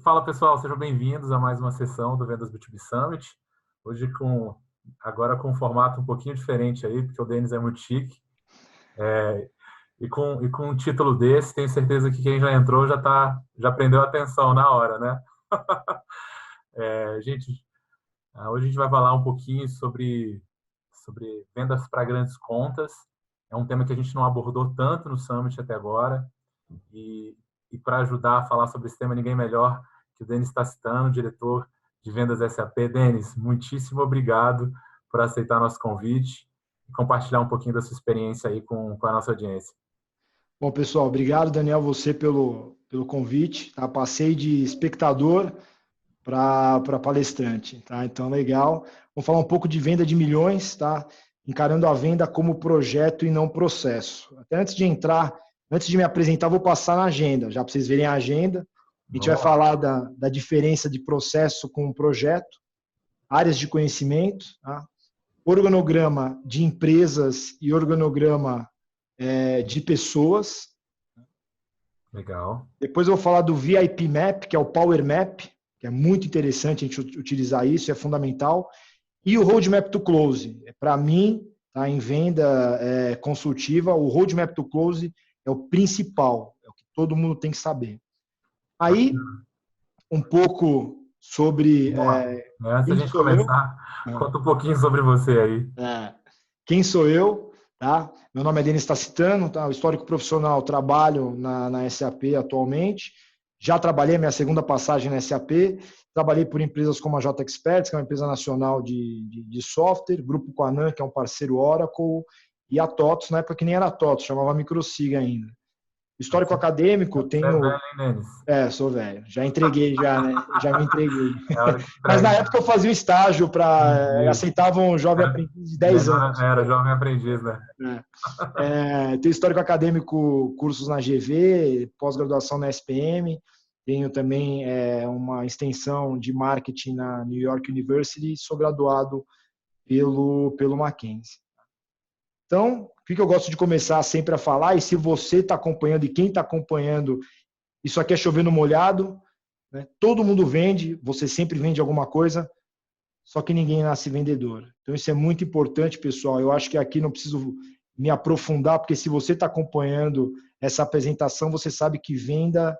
Fala pessoal, sejam bem-vindos a mais uma sessão do Vendas B2B Summit. Hoje agora com um formato um pouquinho diferente aí, porque o Denis é muito chique. E com um título desse, tenho certeza que quem já entrou já prendeu a atenção na hora, né? Gente, hoje a gente vai falar um pouquinho sobre vendas para grandes contas. É um tema que a gente não abordou tanto no Summit até agora. E para ajudar a falar sobre esse tema, ninguém melhor que o Denis Tacitano, diretor de vendas SAP. Denis, muitíssimo obrigado por aceitar nosso convite e compartilhar um pouquinho da sua experiência aí com a nossa audiência. Bom, pessoal, obrigado, Daniel, você pelo convite. Tá? Passei de espectador para palestrante. Tá? Então, legal. Vamos falar um pouco de venda de milhões, tá? Encarando a venda como projeto e não processo. Até antes de me apresentar, vou passar na agenda, já para vocês verem a agenda. A gente vai falar da diferença de processo com projeto, áreas de conhecimento, tá? Organograma de empresas e organograma de pessoas. Legal. Depois eu vou falar do VIP Map, que é o Power Map, que é muito interessante a gente utilizar isso, é fundamental. E o Roadmap to Close. Para mim, tá, em venda consultiva, o Roadmap to Close é o principal, é o que todo mundo tem que saber. Aí, um pouco sobre... Antes da gente começar, conta um pouquinho sobre você aí. Quem sou eu? Tá? Meu nome é Denis Tacitano, tá? Histórico profissional, trabalho na SAP atualmente. Já trabalhei, minha segunda passagem na SAP. Trabalhei por empresas como a J Experts, que é uma empresa nacional de software, Grupo Quanan, que é um parceiro Oracle, e a TOTOS, na época que nem era TOTOS, chamava Microsig ainda. Histórico acadêmico, tenho... Você é velho, hein, Denis? Sou velho. Já entreguei, né? Já me entreguei. Mas na época eu fazia um estágio aceitavam um jovem aprendiz de 10 anos. Era jovem aprendiz, né? Tenho histórico acadêmico, cursos na GV, pós-graduação na SPM. Tenho também uma extensão de marketing na New York University. Sou graduado pelo Mackenzie. Então, o que eu gosto de começar sempre a falar, e se você está acompanhando e quem está acompanhando, isso aqui é chover no molhado, né? Todo mundo vende, você sempre vende alguma coisa, só que ninguém nasce vendedor. Então, isso é muito importante, pessoal. Eu acho que aqui não preciso me aprofundar, porque se você está acompanhando essa apresentação, você sabe que venda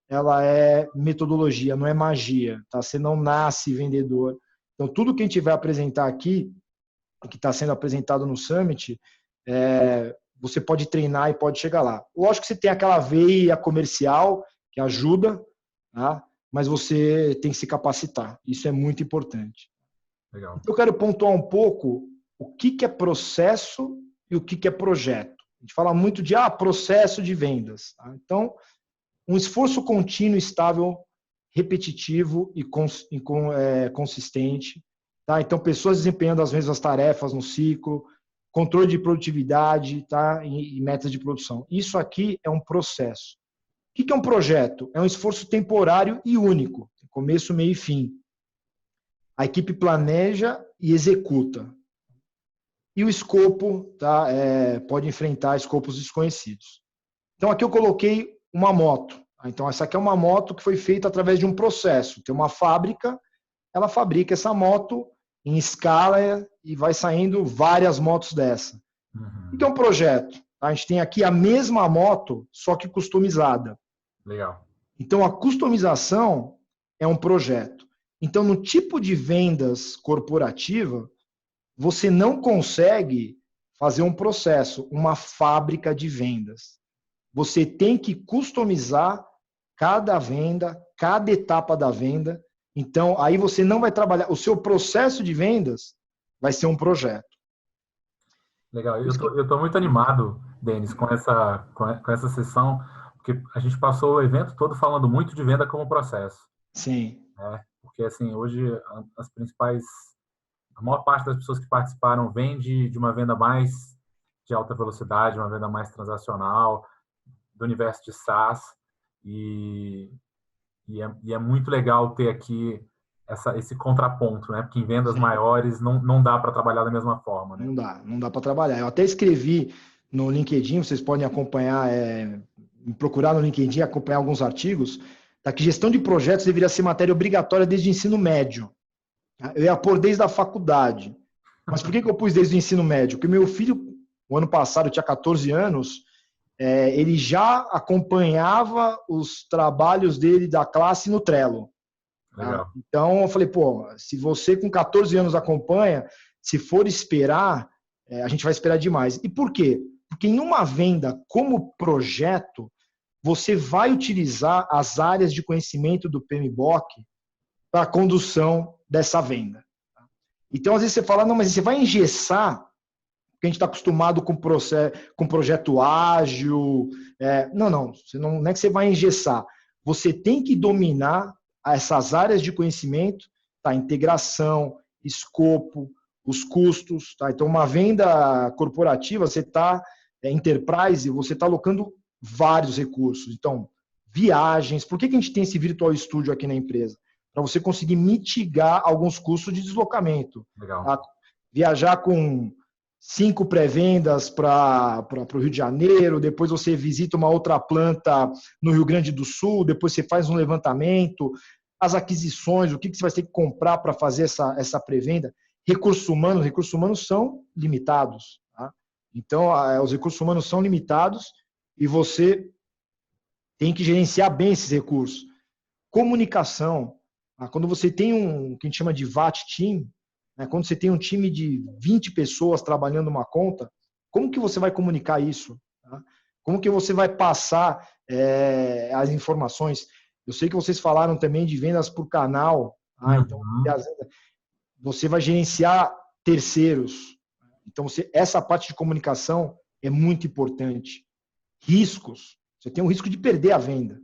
ela é metodologia, não é magia. Tá? Você não nasce vendedor. Então, tudo que a gente vai apresentar aqui, que está sendo apresentado no Summit, você pode treinar e pode chegar lá. Lógico que você tem aquela veia comercial que ajuda, tá? Mas você tem que se capacitar. Isso é muito importante. Legal. Eu quero pontuar um pouco o que é processo e o que é projeto. A gente fala muito de processo de vendas. Tá? Então, um esforço contínuo, estável, repetitivo e consistente. Tá? Então, pessoas desempenhando as mesmas tarefas no ciclo, controle de produtividade, tá? E metas de produção. Isso aqui é um processo. O que é um projeto? É um esforço temporário e único, começo, meio e fim. A equipe planeja e executa. E o escopo, tá? Pode enfrentar escopos desconhecidos. Então, aqui eu coloquei uma moto. Então, essa aqui é uma moto que foi feita através de um processo. Tem uma fábrica, ela fabrica essa moto em escala e vai saindo várias motos dessa. O que é um projeto? A gente tem aqui a mesma moto, só que customizada. Legal. Então, a customização é um projeto. Então, no tipo de vendas corporativa, você não consegue fazer um processo, uma fábrica de vendas. Você tem que customizar cada venda, cada etapa da venda. Então, aí você não vai trabalhar. O seu processo de vendas vai ser um projeto. Legal. Eu estou muito animado, Denis, com essa sessão, porque a gente passou o evento todo falando muito de venda como processo. Sim. Porque, assim, hoje a maior parte das pessoas que participaram vem de uma venda mais de alta velocidade, uma venda mais transacional, do universo de SaaS. E é muito legal ter aqui esse contraponto, né? Porque em vendas maiores não dá para trabalhar da mesma forma, né? Não dá para trabalhar. Eu até escrevi no LinkedIn, vocês podem acompanhar, me procurar no LinkedIn, acompanhar alguns artigos. tá? Que gestão de projetos deveria ser matéria obrigatória desde o ensino médio. Tá? Eu ia pôr desde a faculdade. Mas por que eu pus desde o ensino médio? Porque meu filho, o ano passado, tinha 14 anos, ele já acompanhava os trabalhos dele da classe no Trello. Legal. Tá? Então, eu falei, pô, se você com 14 anos acompanha, se for esperar, a gente vai esperar demais. E por quê? Porque em uma venda como projeto, você vai utilizar as áreas de conhecimento do PMBOK para a condução dessa venda. Então, às vezes você fala, não, mas você vai engessar, porque a gente está acostumado com projeto ágil. Não é que você vai engessar. Você tem que dominar essas áreas de conhecimento, tá? Integração, escopo, os custos. Tá? Então, uma venda corporativa, você está, enterprise, você está alocando vários recursos. Então, viagens. Por que a gente tem esse Virtual Studio aqui na empresa? Para você conseguir mitigar alguns custos de deslocamento. Legal. Tá? Viajar com 5 pré-vendas para o Rio de Janeiro, depois você visita uma outra planta no Rio Grande do Sul, depois você faz um levantamento, as aquisições, o que você vai ter que comprar para fazer essa pré-venda. Recursos humanos são limitados. Tá? Então, os recursos humanos são limitados e você tem que gerenciar bem esses recursos. Comunicação. Quando você tem o que a gente chama de VAT team, quando você tem um time de 20 pessoas trabalhando uma conta, como que você vai comunicar isso? Tá? Como que você vai passar as informações? Eu sei que vocês falaram também de vendas por canal. Então, você vai gerenciar terceiros. Então, essa parte de comunicação é muito importante. Riscos. Você tem o risco de perder a venda.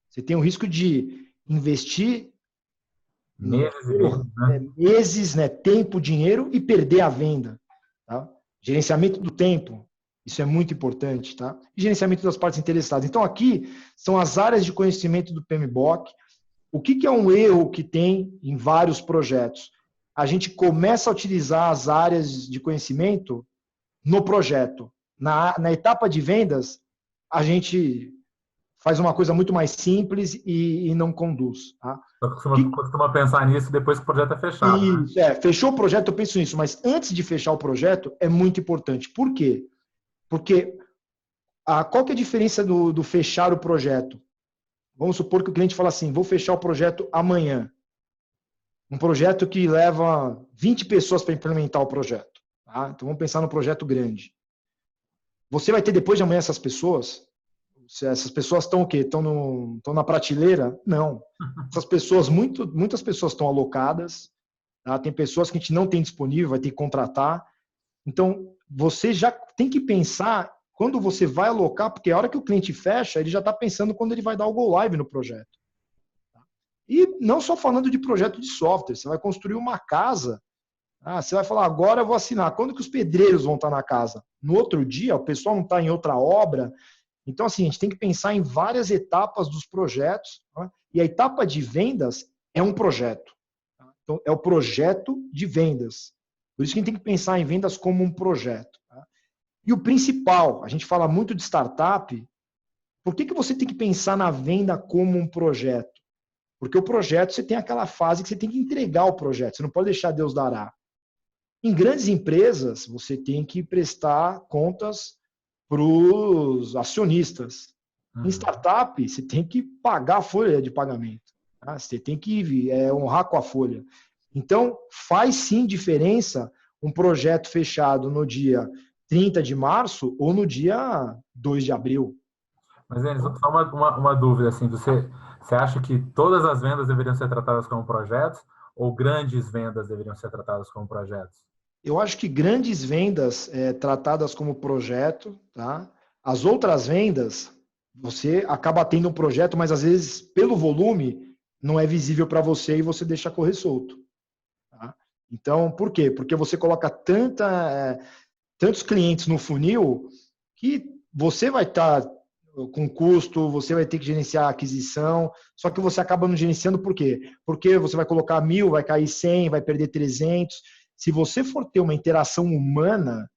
Você tem o risco de investir meses, tempo, dinheiro e perder a venda. Tá? Gerenciamento do tempo, isso é muito importante. Tá? E gerenciamento das partes interessadas. Então, aqui são as áreas de conhecimento do PMBOK. O que é um erro que tem em vários projetos? A gente começa a utilizar as áreas de conhecimento no projeto. Na etapa de vendas, a gente faz uma coisa muito mais simples e não conduz. Tá? Costuma pensar nisso depois que o projeto é fechado. Isso, fechou o projeto, eu penso nisso, mas antes de fechar o projeto é muito importante. Por quê? Porque qual que é a diferença do fechar o projeto? Vamos supor que o cliente fala assim, vou fechar o projeto amanhã. Um projeto que leva 20 pessoas para implementar o projeto. Tá? Então vamos pensar no projeto grande. Você vai ter depois de amanhã essas pessoas? Essas pessoas estão o quê? Estão na prateleira? Não. Essas pessoas, muitas pessoas estão alocadas. Tá? Tem pessoas que a gente não tem disponível, vai ter que contratar. Então, você já tem que pensar quando você vai alocar, porque a hora que o cliente fecha, ele já está pensando quando ele vai dar o go live no projeto. E não só falando de projeto de software, você vai construir uma casa. Você vai falar, agora eu vou assinar. Quando que os pedreiros vão estar na casa? No outro dia, o pessoal não está em outra obra. Então, assim, a gente tem que pensar em várias etapas dos projetos. Tá? E a etapa de vendas é um projeto. Tá? Então, é o projeto de vendas. Por isso que a gente tem que pensar em vendas como um projeto. Tá? E o principal, a gente fala muito de startup. Por que você tem que pensar na venda como um projeto? Porque o projeto, você tem aquela fase que você tem que entregar o projeto. Você não pode deixar Deus dará. Em grandes empresas, você tem que prestar contas para os acionistas. Em startup, você tem que pagar a folha de pagamento. Tá? Você tem que honrar com a folha. Então, faz sim diferença um projeto fechado no dia 30 de março ou no dia 2 de abril. Mas, Denis, só uma dúvida. Assim, você acha que todas as vendas deveriam ser tratadas como projetos ou grandes vendas deveriam ser tratadas como projetos? Eu acho que grandes vendas tratadas como projeto, tá? As outras vendas, você acaba tendo um projeto, mas às vezes, pelo volume, não é visível para você e você deixa correr solto. Tá? Então, por quê? Porque você coloca tantos clientes no funil que você vai estar com custo, você vai ter que gerenciar a aquisição, só que você acaba não gerenciando por quê? Porque você vai colocar 1.000, vai cair 100, vai perder 300. Se você for ter uma interação humana,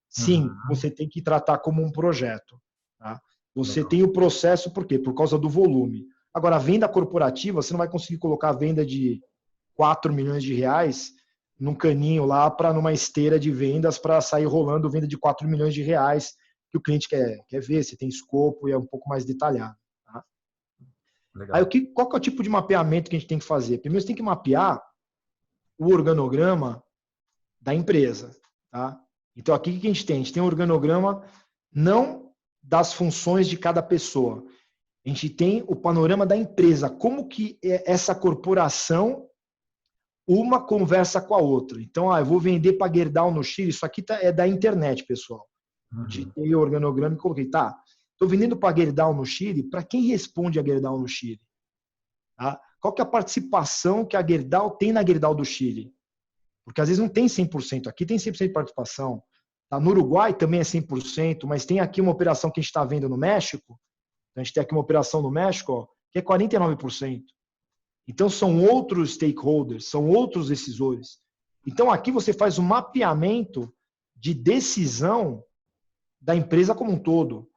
sim, você tem que tratar como um projeto. Tá? Você tem o processo, por quê? Por causa do volume. Agora, a venda corporativa, você não vai conseguir colocar a venda de 4 milhões de reais num caninho lá para numa esteira de vendas para sair rolando venda de 4 milhões de reais que o cliente quer ver, se tem escopo e é um pouco mais detalhado. Tá? Aí, qual que é o tipo de mapeamento que a gente tem que fazer? Primeiro, você tem que mapear o organograma da empresa. Tá? Então, aqui o que a gente tem? A gente tem um organograma não das funções de cada pessoa. A gente tem o panorama da empresa, como que essa corporação uma conversa com a outra. Então, eu vou vender para Gerdau no Chile, isso aqui é da internet, pessoal. Eu tirei o organograma e coloquei, estou vendendo para Gerdau no Chile, para quem responde a Gerdau no Chile? Tá? Qual que é a participação que a Gerdau tem na Gerdau do Chile? Porque às vezes não tem 100%, aqui tem 100% de participação. Tá? No Uruguai também é 100%, mas tem aqui uma operação que a gente está vendo no México, a gente tem aqui uma operação no México, ó, que é 49%. Então, são outros stakeholders, são outros decisores. Então, aqui você faz um mapeamento de decisão da empresa como um todo.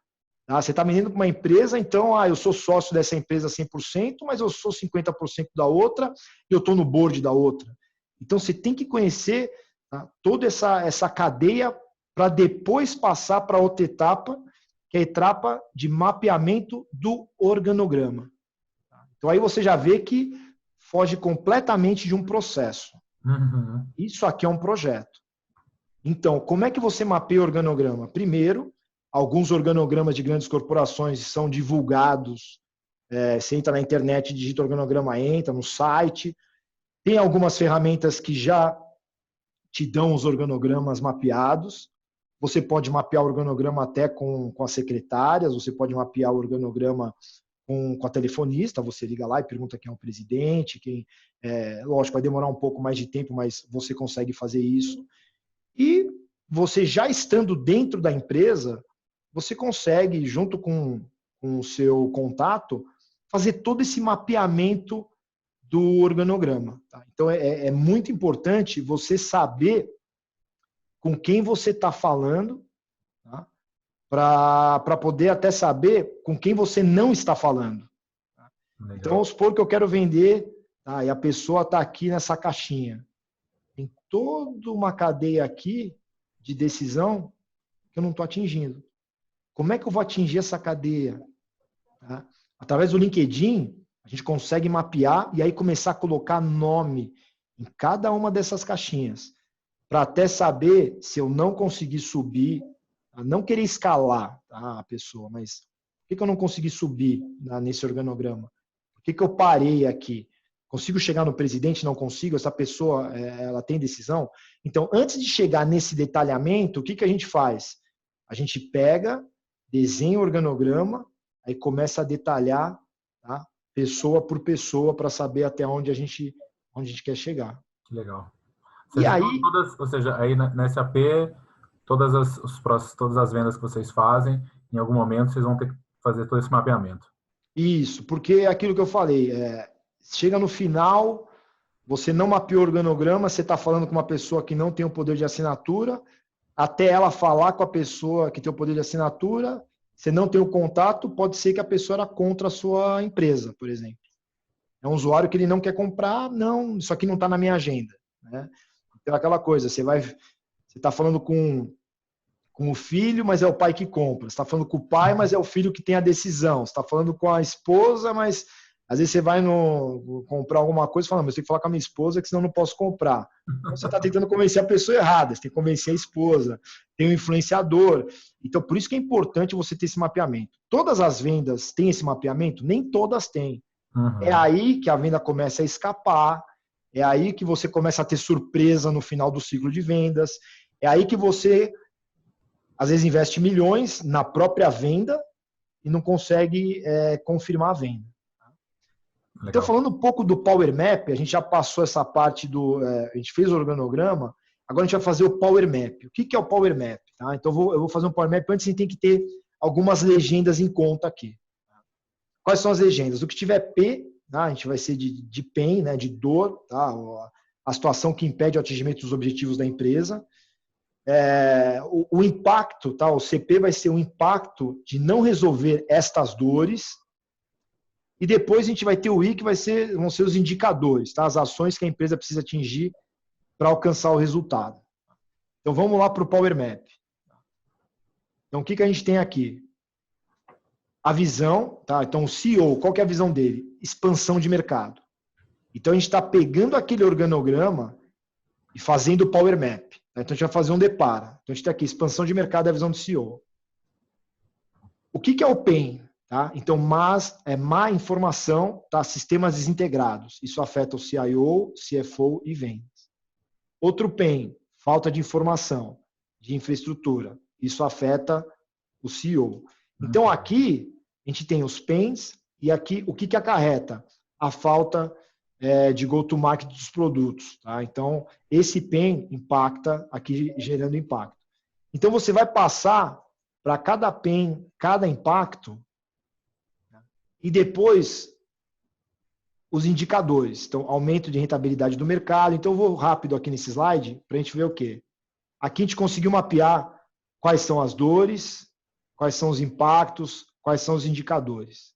Tá? Você está vendendo para uma empresa, então, eu sou sócio dessa empresa 100%, mas eu sou 50% da outra e eu estou no board da outra. Então, você tem que conhecer, tá, toda essa cadeia para depois passar para outra etapa, que é a etapa de mapeamento do organograma. Então, aí você já vê que foge completamente de um processo. Isso aqui é um projeto. Então, como é que você mapeia o organograma? Primeiro, alguns organogramas de grandes corporações são divulgados. Você entra na internet, digita organograma, entra no site. Tem algumas ferramentas que já te dão os organogramas mapeados. Você pode mapear o organograma até com as secretárias, você pode mapear o organograma com a telefonista, você liga lá e pergunta quem é o presidente, lógico, vai demorar um pouco mais de tempo, mas você consegue fazer isso. E você já estando dentro da empresa, você consegue, junto com o seu contato, fazer todo esse mapeamento do organograma. Tá? Então, é muito importante você saber com quem você está falando, tá? Para poder até saber com quem você não está falando. Tá? Então, vamos supor que eu quero vender, tá? E a pessoa está aqui nessa caixinha. Tem toda uma cadeia aqui de decisão que eu não estou atingindo. Como é que eu vou atingir essa cadeia? Tá? Através do LinkedIn, a gente consegue mapear e aí começar a colocar nome em cada uma dessas caixinhas, para até saber se eu não conseguir subir, não querer escalar, tá, a pessoa, mas por que eu não consegui subir nesse organograma? Por que eu parei aqui? Consigo chegar no presidente? Não consigo? Essa pessoa, ela tem decisão? Então, antes de chegar nesse detalhamento, o que a gente faz? A gente pega, desenha o organograma, aí começa a detalhar, tá, pessoa por pessoa, para saber até onde a gente quer chegar. Que legal. E aí, ou seja, aí na SAP, todas as vendas que vocês fazem, em algum momento vocês vão ter que fazer todo esse mapeamento. Isso, porque é aquilo que eu falei, chega no final, você não mapeou o organograma, você está falando com uma pessoa que não tem o poder de assinatura, até ela falar com a pessoa que tem o poder de assinatura, você não tem o contato, pode ser que a pessoa era contra a sua empresa, por exemplo. É um usuário que ele não quer comprar, não, isso aqui não está na minha agenda. Né? Então, aquela coisa, você está falando com o filho, mas é o pai que compra. Você está falando com o pai, mas é o filho que tem a decisão. Você está falando com a esposa, mas às vezes você vai comprar alguma coisa e fala, mas eu tenho que falar com a minha esposa, que senão eu não posso comprar. Então, você está tentando convencer a pessoa errada, você tem que convencer a esposa, tem um influenciador. Então, por isso que é importante você ter esse mapeamento. Todas as vendas têm esse mapeamento? Nem todas têm. É aí que a venda começa a escapar, é aí que você começa a ter surpresa no final do ciclo de vendas, é aí que você, às vezes, investe milhões na própria venda e não consegue confirmar a venda. Legal. Então, falando um pouco do Power Map, a gente já passou essa parte a gente fez o organograma, agora a gente vai fazer o Power Map. O que é o Power Map? Tá? Então, eu vou fazer um Power Map, antes a gente tem que ter algumas legendas em conta aqui. Quais são as legendas? O que tiver P, tá? A gente vai ser de pain, né? De dor, tá? A situação que impede o atingimento dos objetivos da empresa. O impacto, tá? O CP vai ser o impacto de não resolver estas dores. E depois a gente vai ter o I, que vão ser os indicadores, tá? As ações que a empresa precisa atingir para alcançar o resultado. Então vamos lá para o Power Map. Então o que a gente tem aqui? A visão, tá? Então o CEO, qual que é a visão dele? Expansão de mercado. Então a gente está pegando aquele organograma e fazendo o Power Map. Tá? Então a gente vai fazer um depara. Então a gente tem aqui expansão de mercado é a visão do CEO. O que é o PAIN? Tá? Então, má informação, tá? Sistemas desintegrados. Isso afeta o CIO, CFO e vendas. Outro PAIN, falta de informação, de infraestrutura. Isso afeta o CEO. Então, aqui, a gente tem os PAINs e aqui, o que acarreta? A falta de go-to-market dos produtos. Tá? Então, esse PAIN impacta, aqui gerando impacto. Então, você vai passar para cada PAIN, cada impacto, e depois os indicadores. Então, aumento de rentabilidade do mercado. Então, eu vou rápido aqui nesse slide para a gente ver o quê? Aqui a gente conseguiu mapear quais são as dores, quais são os impactos, quais são os indicadores.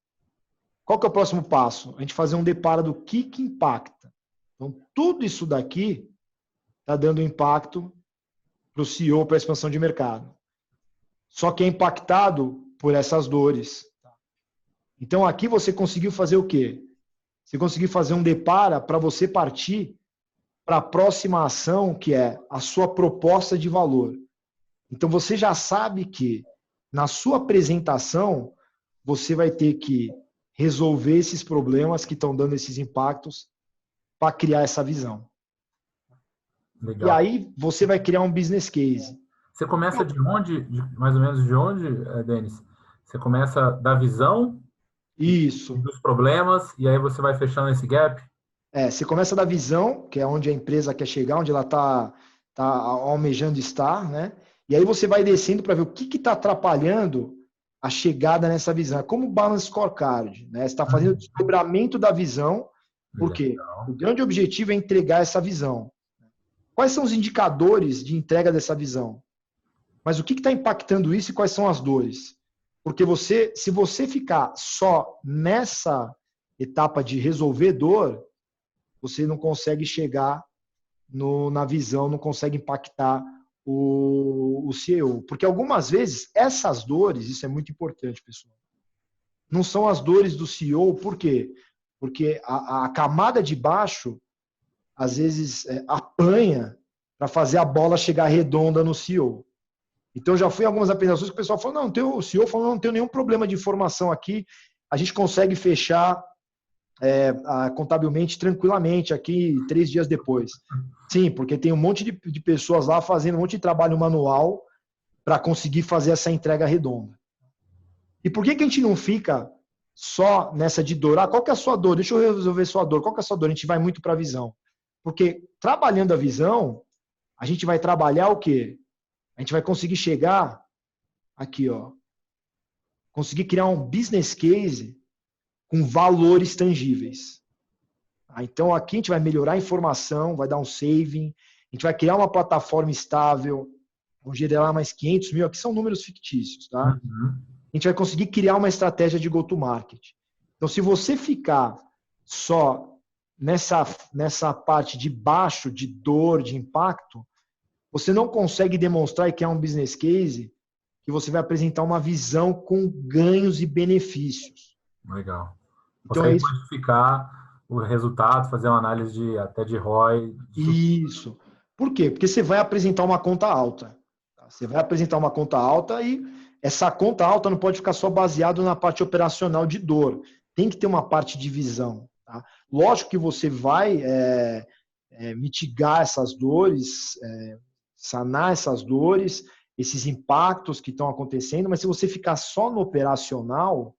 Qual que é o próximo passo? A gente fazer um deparo do que impacta. Então, tudo isso daqui está dando impacto para o CEO, para a expansão de mercado. Só que é impactado por essas dores. Então, aqui você conseguiu fazer o quê? Você conseguiu fazer um depara para você partir para a próxima ação, que é a sua proposta de valor. Então, você já sabe que na sua apresentação, você vai ter que resolver esses problemas que estão dando esses impactos para criar essa visão. Legal. E aí, você vai criar um business case. Você começa de onde, mais ou menos de onde, Denis? Você começa da visão... Isso. Dos problemas, e aí você vai fechando esse gap? Você começa da visão, que é onde a empresa quer chegar, onde ela está almejando estar, né? E aí você vai descendo para ver o que está atrapalhando a chegada nessa visão. É como o Balance Scorecard, né? Você está fazendo o desdobramento da visão, porque o grande objetivo é entregar essa visão. Quais são os indicadores de entrega dessa visão? Mas o que está impactando isso e quais são as dores? Porque se você ficar só nessa etapa de resolver dor, você não consegue chegar na visão, não consegue impactar o CEO. Porque algumas vezes essas dores, isso é muito importante, pessoal, não são as dores do CEO, por quê? Porque a camada de baixo, às vezes, apanha para fazer a bola chegar redonda no CEO. Então, já fui em algumas apresentações que o pessoal falou, o CEO falou, não tem nenhum problema de informação aqui, a gente consegue fechar contabilmente, tranquilamente, aqui 3 dias depois. Sim, porque tem um monte de pessoas lá fazendo um monte de trabalho manual para conseguir fazer essa entrega redonda. E por que a gente não fica só nessa de dor? Qual que é a sua dor? Deixa eu resolver a sua dor. Qual que é a sua dor? A gente vai muito para a visão. Porque trabalhando a visão, a gente vai trabalhar o quê? A gente vai conseguir chegar aqui, ó, conseguir criar um business case com valores tangíveis. Então, aqui a gente vai melhorar a informação, vai dar um saving, a gente vai criar uma plataforma estável, vamos gerar mais 500 mil, aqui são números fictícios, tá? A gente vai conseguir criar uma estratégia de go-to-market. Então, se você ficar só nessa parte de baixo, de dor, de impacto, você não consegue demonstrar que é um business case que você vai apresentar uma visão com ganhos e benefícios. Legal. Então, consegue quantificar o resultado, fazer uma análise até de ROI. Isso. Por quê? Porque você vai apresentar uma conta alta. Você vai apresentar uma conta alta e essa conta alta não pode ficar só baseado na parte operacional de dor. Tem que ter uma parte de visão. Tá? Lógico que você vai mitigar essas dores, sanar essas dores, esses impactos que estão acontecendo, mas se você ficar só no operacional,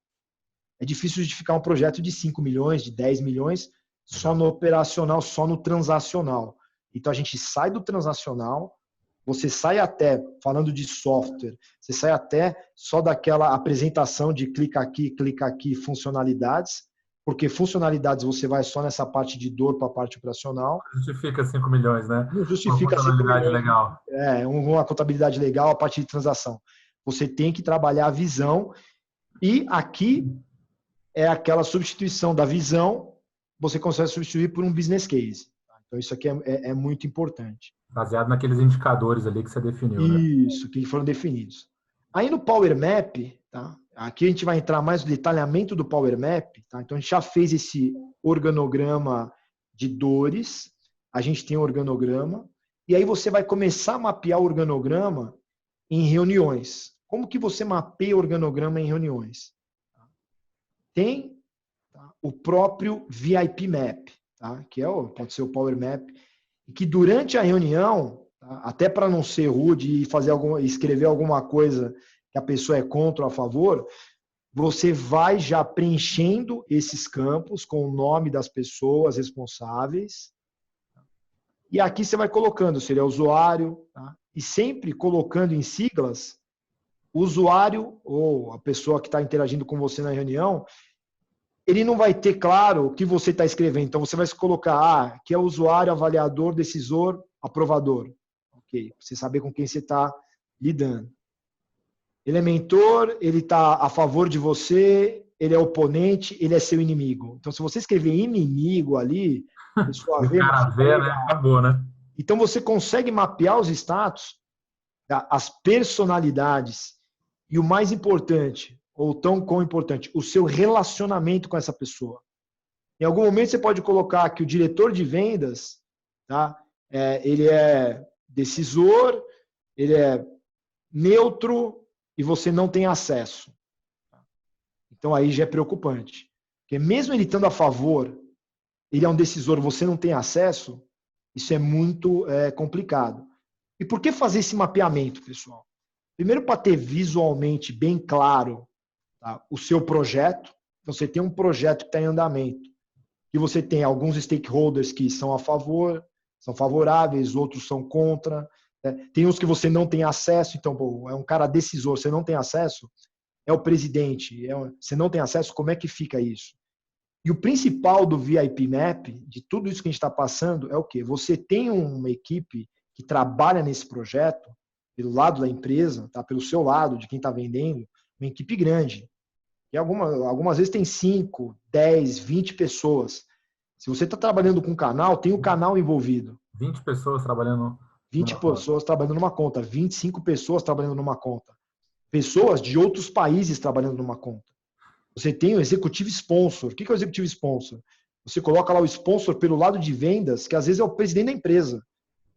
é difícil justificar um projeto de 5 milhões, de 10 milhões, só no operacional, só no transacional. Então a gente sai do transacional, você sai até, falando de software, você sai até só daquela apresentação de clica aqui, funcionalidades, porque funcionalidades você vai só nessa parte de dor para a parte operacional. Justifica 5 milhões, né? Não justifica uma contabilidade legal. Uma contabilidade legal, a parte de transação. Você tem que trabalhar a visão. E aqui é aquela substituição da visão, você consegue substituir por um business case. Então, isso aqui é muito importante. Baseado naqueles indicadores ali que você definiu, né? Isso, que foram definidos. Aí no Power Map, tá? Aqui a gente vai entrar mais no detalhamento do Power Map. Tá? Então, a gente já fez esse organograma de dores, a gente tem um organograma, e aí você vai começar a mapear o organograma em reuniões. Como que você mapeia o organograma em reuniões? Tem o próprio VIP Map, tá? Que pode ser o Power Map, e que durante a reunião, tá? Até para não ser rude e escrever alguma coisa que a pessoa é contra ou a favor, você vai já preenchendo esses campos com o nome das pessoas responsáveis, e aqui você vai colocando se ele é usuário, tá? E sempre colocando em siglas o usuário ou a pessoa que está interagindo com você na reunião. Ele não vai ter claro o que você está escrevendo. Então, você vai se colocar, que é usuário, avaliador, decisor, aprovador. Ok, você saber com quem você está lidando. Ele é mentor, ele está a favor de você, ele é oponente, ele é seu inimigo. Então, se você escrever inimigo ali, a pessoa O vê, cara vê, né? Acabou, né? Então, você consegue mapear os status, as personalidades e o mais importante, ou tão quão importante, o seu relacionamento com essa pessoa. Em algum momento você pode colocar que o diretor de vendas, tá? Ele é decisor, ele é neutro e você não tem acesso. Então aí já é preocupante. Porque mesmo ele estando a favor, ele é um decisor, você não tem acesso, isso é muito complicado. E por que fazer esse mapeamento, pessoal? Primeiro, para ter visualmente bem claro, tá, o seu projeto. Então, você tem um projeto que está em andamento, que você tem alguns stakeholders que são a favor, são favoráveis, outros são contra. Né? Tem uns que você não tem acesso, então, é um cara decisor, você não tem acesso, é o presidente, você não tem acesso, como é que fica isso? E o principal do VIP Map, de tudo isso que a gente está passando, é o quê? Você tem uma equipe que trabalha nesse projeto, pelo lado da empresa, tá? Pelo seu lado, de quem está vendendo, uma equipe grande. E algumas vezes tem 5, 10, 20 pessoas. Se você está trabalhando com um canal, tem o canal envolvido. 20 pessoas trabalhando 20 pessoas trabalhando numa conta, 25 pessoas trabalhando numa conta. Pessoas de outros países trabalhando numa conta. Você tem o executivo sponsor. O que é o executivo sponsor? Você coloca lá o sponsor pelo lado de vendas, que às vezes é o presidente da empresa.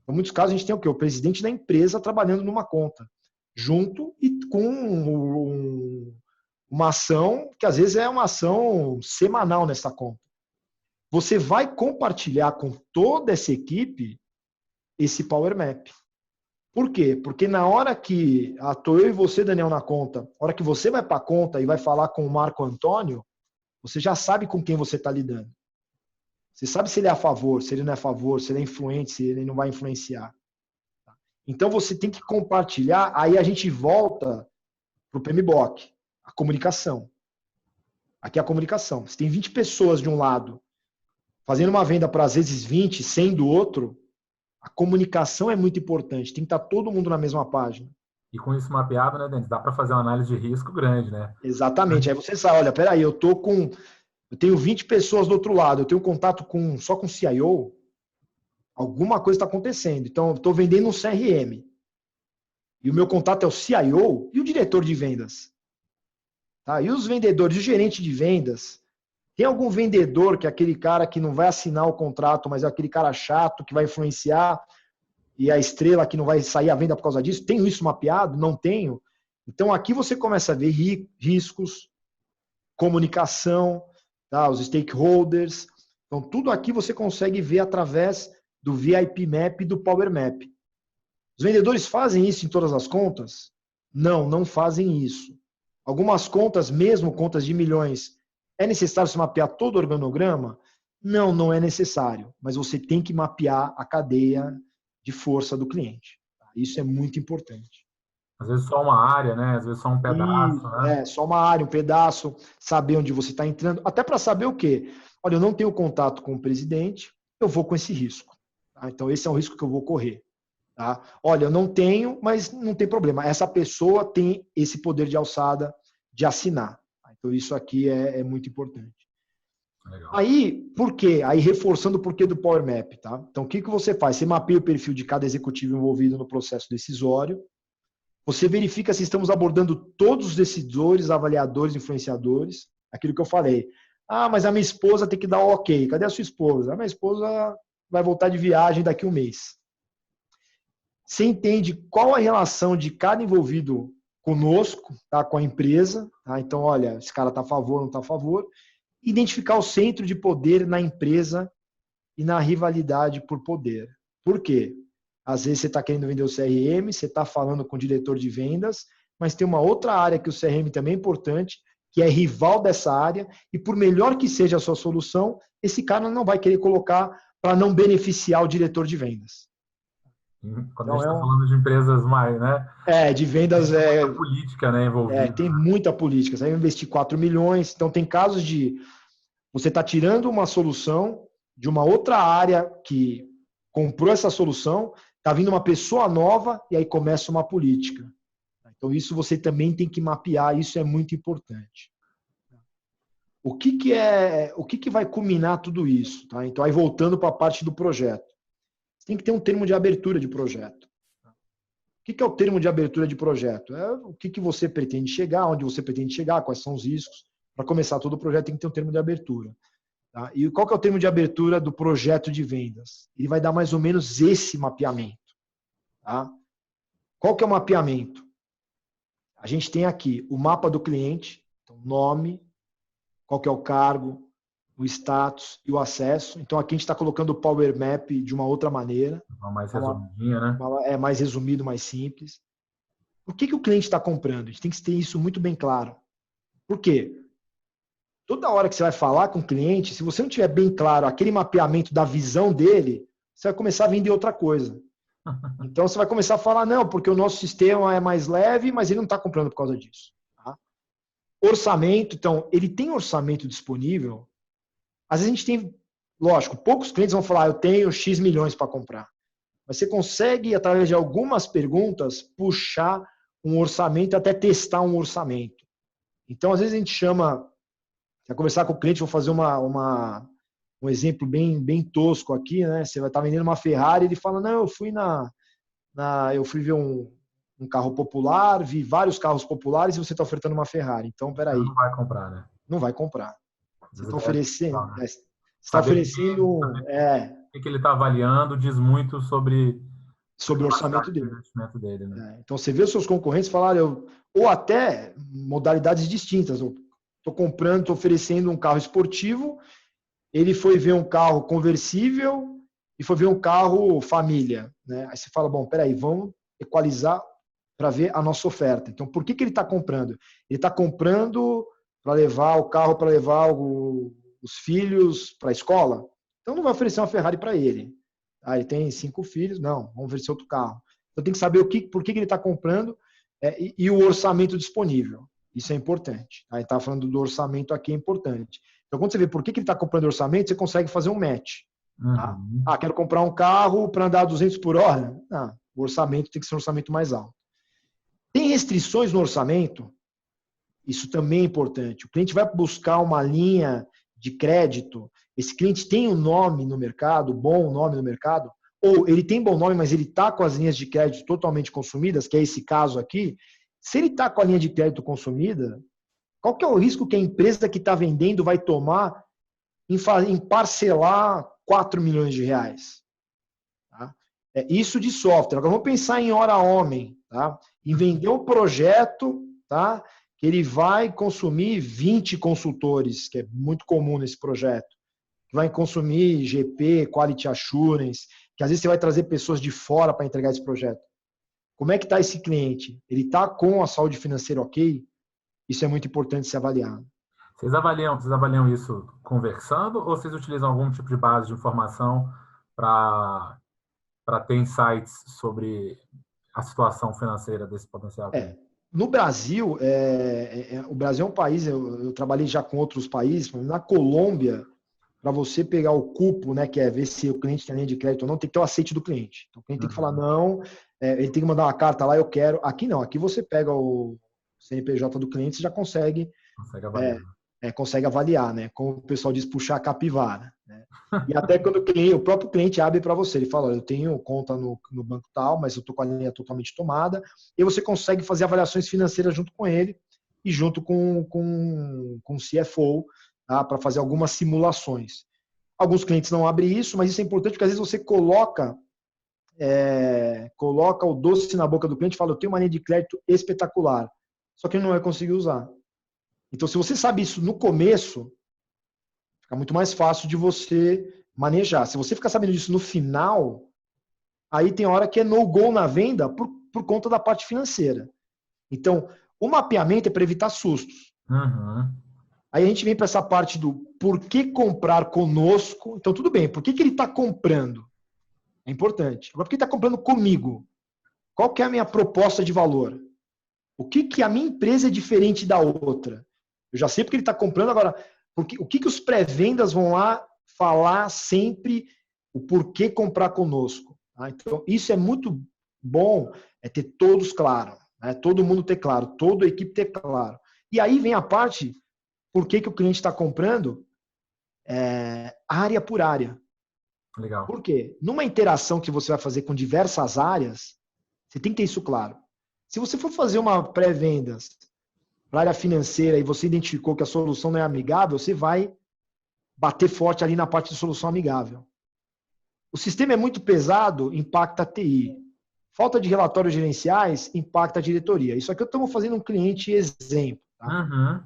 Em muitos casos, a gente tem o quê? O presidente da empresa trabalhando numa conta, junto e com uma ação que às vezes é uma ação semanal nessa conta. Você vai compartilhar com toda essa equipe esse Power Map. Por quê? Porque na hora que estou eu e você, Daniel, na conta, na hora que você vai para a conta e vai falar com o Marco Antônio, você já sabe com quem você está lidando. Você sabe se ele é a favor, se ele não é a favor, se ele é influente, se ele não vai influenciar. Então você tem que compartilhar, aí a gente volta para o PMBOK, a comunicação. Aqui é a comunicação. Se tem 20 pessoas de um lado, fazendo uma venda para às vezes 20, 100 do outro, a comunicação é muito importante, tem que estar todo mundo na mesma página. E com isso mapeado, né, Denis, dá para fazer uma análise de risco grande, né? Exatamente. Aí você sabe, olha, peraí, eu tenho 20 pessoas do outro lado, eu tenho contato só com o CIO, alguma coisa está acontecendo. Então, eu estou vendendo um CRM. E o meu contato é o CIO e o diretor de vendas. Tá? E os vendedores, o gerente de vendas. Tem algum vendedor que é aquele cara que não vai assinar o contrato, mas é aquele cara chato que vai influenciar e a estrela que não vai sair à venda por causa disso? Tenho isso mapeado? Não tenho. Então, aqui você começa a ver riscos, comunicação, tá? Os stakeholders. Então, tudo aqui você consegue ver através do VIP Map e do Power Map. Os vendedores fazem isso em todas as contas? Não, não fazem isso. Algumas contas, mesmo contas de milhões, é necessário se mapear todo o organograma? Não, não é necessário. Mas você tem que mapear a cadeia de força do cliente. Isso é muito importante. Às vezes só uma área, né? Às vezes só um pedaço, né? Só uma área, um pedaço, saber onde você está entrando, até para saber o quê? Olha, eu não tenho contato com o presidente, eu vou com esse risco. Tá? Então, esse é um risco que eu vou correr. Tá? Olha, eu não tenho, mas não tem problema. Essa pessoa tem esse poder de alçada de assinar. Tá? Então, isso aqui é muito importante. Legal. Aí, por quê? Aí, reforçando o porquê do Power Map, tá? Então, o que você faz? Você mapeia o perfil de cada executivo envolvido no processo decisório, você verifica se estamos abordando todos os decisores, avaliadores, influenciadores, aquilo que eu falei. Ah, mas a minha esposa tem que dar um ok. Cadê a sua esposa? A minha esposa vai voltar de viagem daqui a um mês. Você entende qual a relação de cada envolvido conosco, tá? Com a empresa. Tá? Então, olha, esse cara está a favor, não está a favor. Identificar o centro de poder na empresa e na rivalidade por poder. Por quê? Às vezes você está querendo vender o CRM, você está falando com o diretor de vendas, mas tem uma outra área que o CRM também é importante, que é rival dessa área, e por melhor que seja a sua solução, esse cara não vai querer colocar para não beneficiar o diretor de vendas. Quando Então, a gente está falando de empresas mais, né? de vendas tem muita política, né, envolvida. tem muita política. Você vai investir 4 milhões, então tem casos de você está tirando uma solução de uma outra área que comprou essa solução, está vindo uma pessoa nova e aí começa uma política. Então, isso você também tem que mapear, isso é muito importante. O que vai culminar tudo isso? Tá? Então, aí voltando para a parte do projeto. Você tem que ter um termo de abertura de projeto. O que é o termo de abertura de projeto? É o que você pretende chegar, onde você pretende chegar, quais são os riscos. Para começar todo o projeto tem que ter um termo de abertura. Tá? E qual que é o termo de abertura do projeto de vendas? Ele vai dar mais ou menos esse mapeamento. Tá? Qual que é o mapeamento? A gente tem aqui o mapa do cliente, então, nome, qual que é o cargo, o status e o acesso. Então, aqui a gente está colocando o Power Map de uma outra maneira. Mais resumidinha, né? É mais resumido, mais simples. Por que o cliente está comprando? A gente tem que ter isso muito bem claro. Por quê? Toda hora que você vai falar com o cliente, se você não tiver bem claro aquele mapeamento da visão dele, você vai começar a vender outra coisa. Então, você vai começar a falar, não, porque o nosso sistema é mais leve, mas ele não está comprando por causa disso. Tá? Orçamento, então, ele tem orçamento disponível. Às vezes a gente tem, lógico, poucos clientes vão falar, eu tenho X milhões para comprar. Mas você consegue, através de algumas perguntas, puxar um orçamento, até testar um orçamento. Então, às vezes a gente chama, vai conversar com o cliente, vou fazer um exemplo bem tosco aqui, né? Você vai estar vendendo uma Ferrari, ele fala, não, eu fui ver um carro popular, vi vários carros populares e você está ofertando uma Ferrari. Então, peraí. Não vai comprar, né? Não vai comprar. Você está oferecendo. Né? Você está oferecendo. O que ele está avaliando diz muito sobre o orçamento dele. Investimento dele, né? Então, você vê os seus concorrentes falarem, ou até modalidades distintas. Estou comprando, estou oferecendo um carro esportivo, ele foi ver um carro conversível e foi ver um carro família. Né? Aí você fala, bom, peraí, vamos equalizar para ver a nossa oferta. Então, por que ele está comprando? Ele está comprando para levar o carro, para levar os filhos para a escola? Então, não vai oferecer uma Ferrari para ele. Ele tem 5 filhos, não, vamos oferecer outro carro. Então, tem que saber por que ele está comprando e o orçamento disponível. Isso é importante. Aí está falando do orçamento aqui, é importante. Então, quando você vê por que ele está comprando orçamento, você consegue fazer um match. Tá? Quero comprar um carro para andar a 200 por hora? Não, o orçamento tem que ser um orçamento mais alto. Tem restrições no orçamento? Isso também é importante. O cliente vai buscar uma linha de crédito. Esse cliente tem um nome no mercado, bom nome no mercado, ou ele tem bom nome, mas ele está com as linhas de crédito totalmente consumidas, que é esse caso aqui. Se ele está com a linha de crédito consumida, qual que é o risco que a empresa que está vendendo vai tomar em parcelar 4 milhões de reais? Tá? Isso de software. Agora vamos pensar em hora homem, tá? Em vender um projeto, tá? Que ele vai consumir 20 consultores, que é muito comum nesse projeto. Vai consumir GP, Quality Assurance, que às vezes você vai trazer pessoas de fora para entregar esse projeto. Como é que está esse cliente? Ele está com a saúde financeira ok? Isso é muito importante se avaliar. Vocês avaliam isso conversando ou vocês utilizam algum tipo de base de informação para ter insights sobre a situação financeira desse potencial cliente? No Brasil, o Brasil é um país, eu trabalhei já com outros países, na Colômbia, para você pegar o cupo, né, que é ver se o cliente tem linha de crédito ou não, tem que ter o aceite do cliente. Então, o cliente tem que falar não, ele tem que mandar uma carta lá, eu quero. Aqui não, aqui você pega o CNPJ do cliente, você já consegue Consegue avaliar. Consegue avaliar, né? Como o pessoal diz, puxar a capivara. Né? E até quando o próprio cliente abre para você, ele fala, olha, eu tenho conta no banco tal, mas eu estou com a linha totalmente tomada, e você consegue fazer avaliações financeiras junto com ele e junto com o CFO, tá? Para fazer algumas simulações. Alguns clientes não abrem isso, mas isso é importante porque às vezes você coloca o doce na boca do cliente e fala, eu tenho uma linha de crédito espetacular, só que ele não vai conseguir usar. Então, se você sabe isso no começo, fica muito mais fácil de você manejar. Se você ficar sabendo disso no final, aí tem hora que é no-go na venda por conta da parte financeira. Então, o mapeamento é para evitar sustos. Uhum. Aí a gente vem para essa parte do por que comprar conosco. Então, tudo bem, por que ele está comprando? É importante. Agora, por que ele está comprando comigo? Qual que é a minha proposta de valor? O que a minha empresa é diferente da outra? Eu já sei porque ele está comprando agora. O que os pré-vendas vão lá falar sempre o porquê comprar conosco? Tá? Então, isso é muito bom, ter todos claro. Né? Todo mundo ter claro, toda a equipe ter claro. E aí vem a parte, por que o cliente está comprando área por área. Legal. Por quê? Numa interação que você vai fazer com diversas áreas, você tem que ter isso claro. Se você for fazer uma pré-vendas para a área financeira e você identificou que a solução não é amigável, você vai bater forte ali na parte de solução amigável. O sistema é muito pesado, impacta a TI. Falta de relatórios gerenciais, impacta a diretoria. Isso aqui eu estou fazendo um cliente exemplo. Tá? Uhum.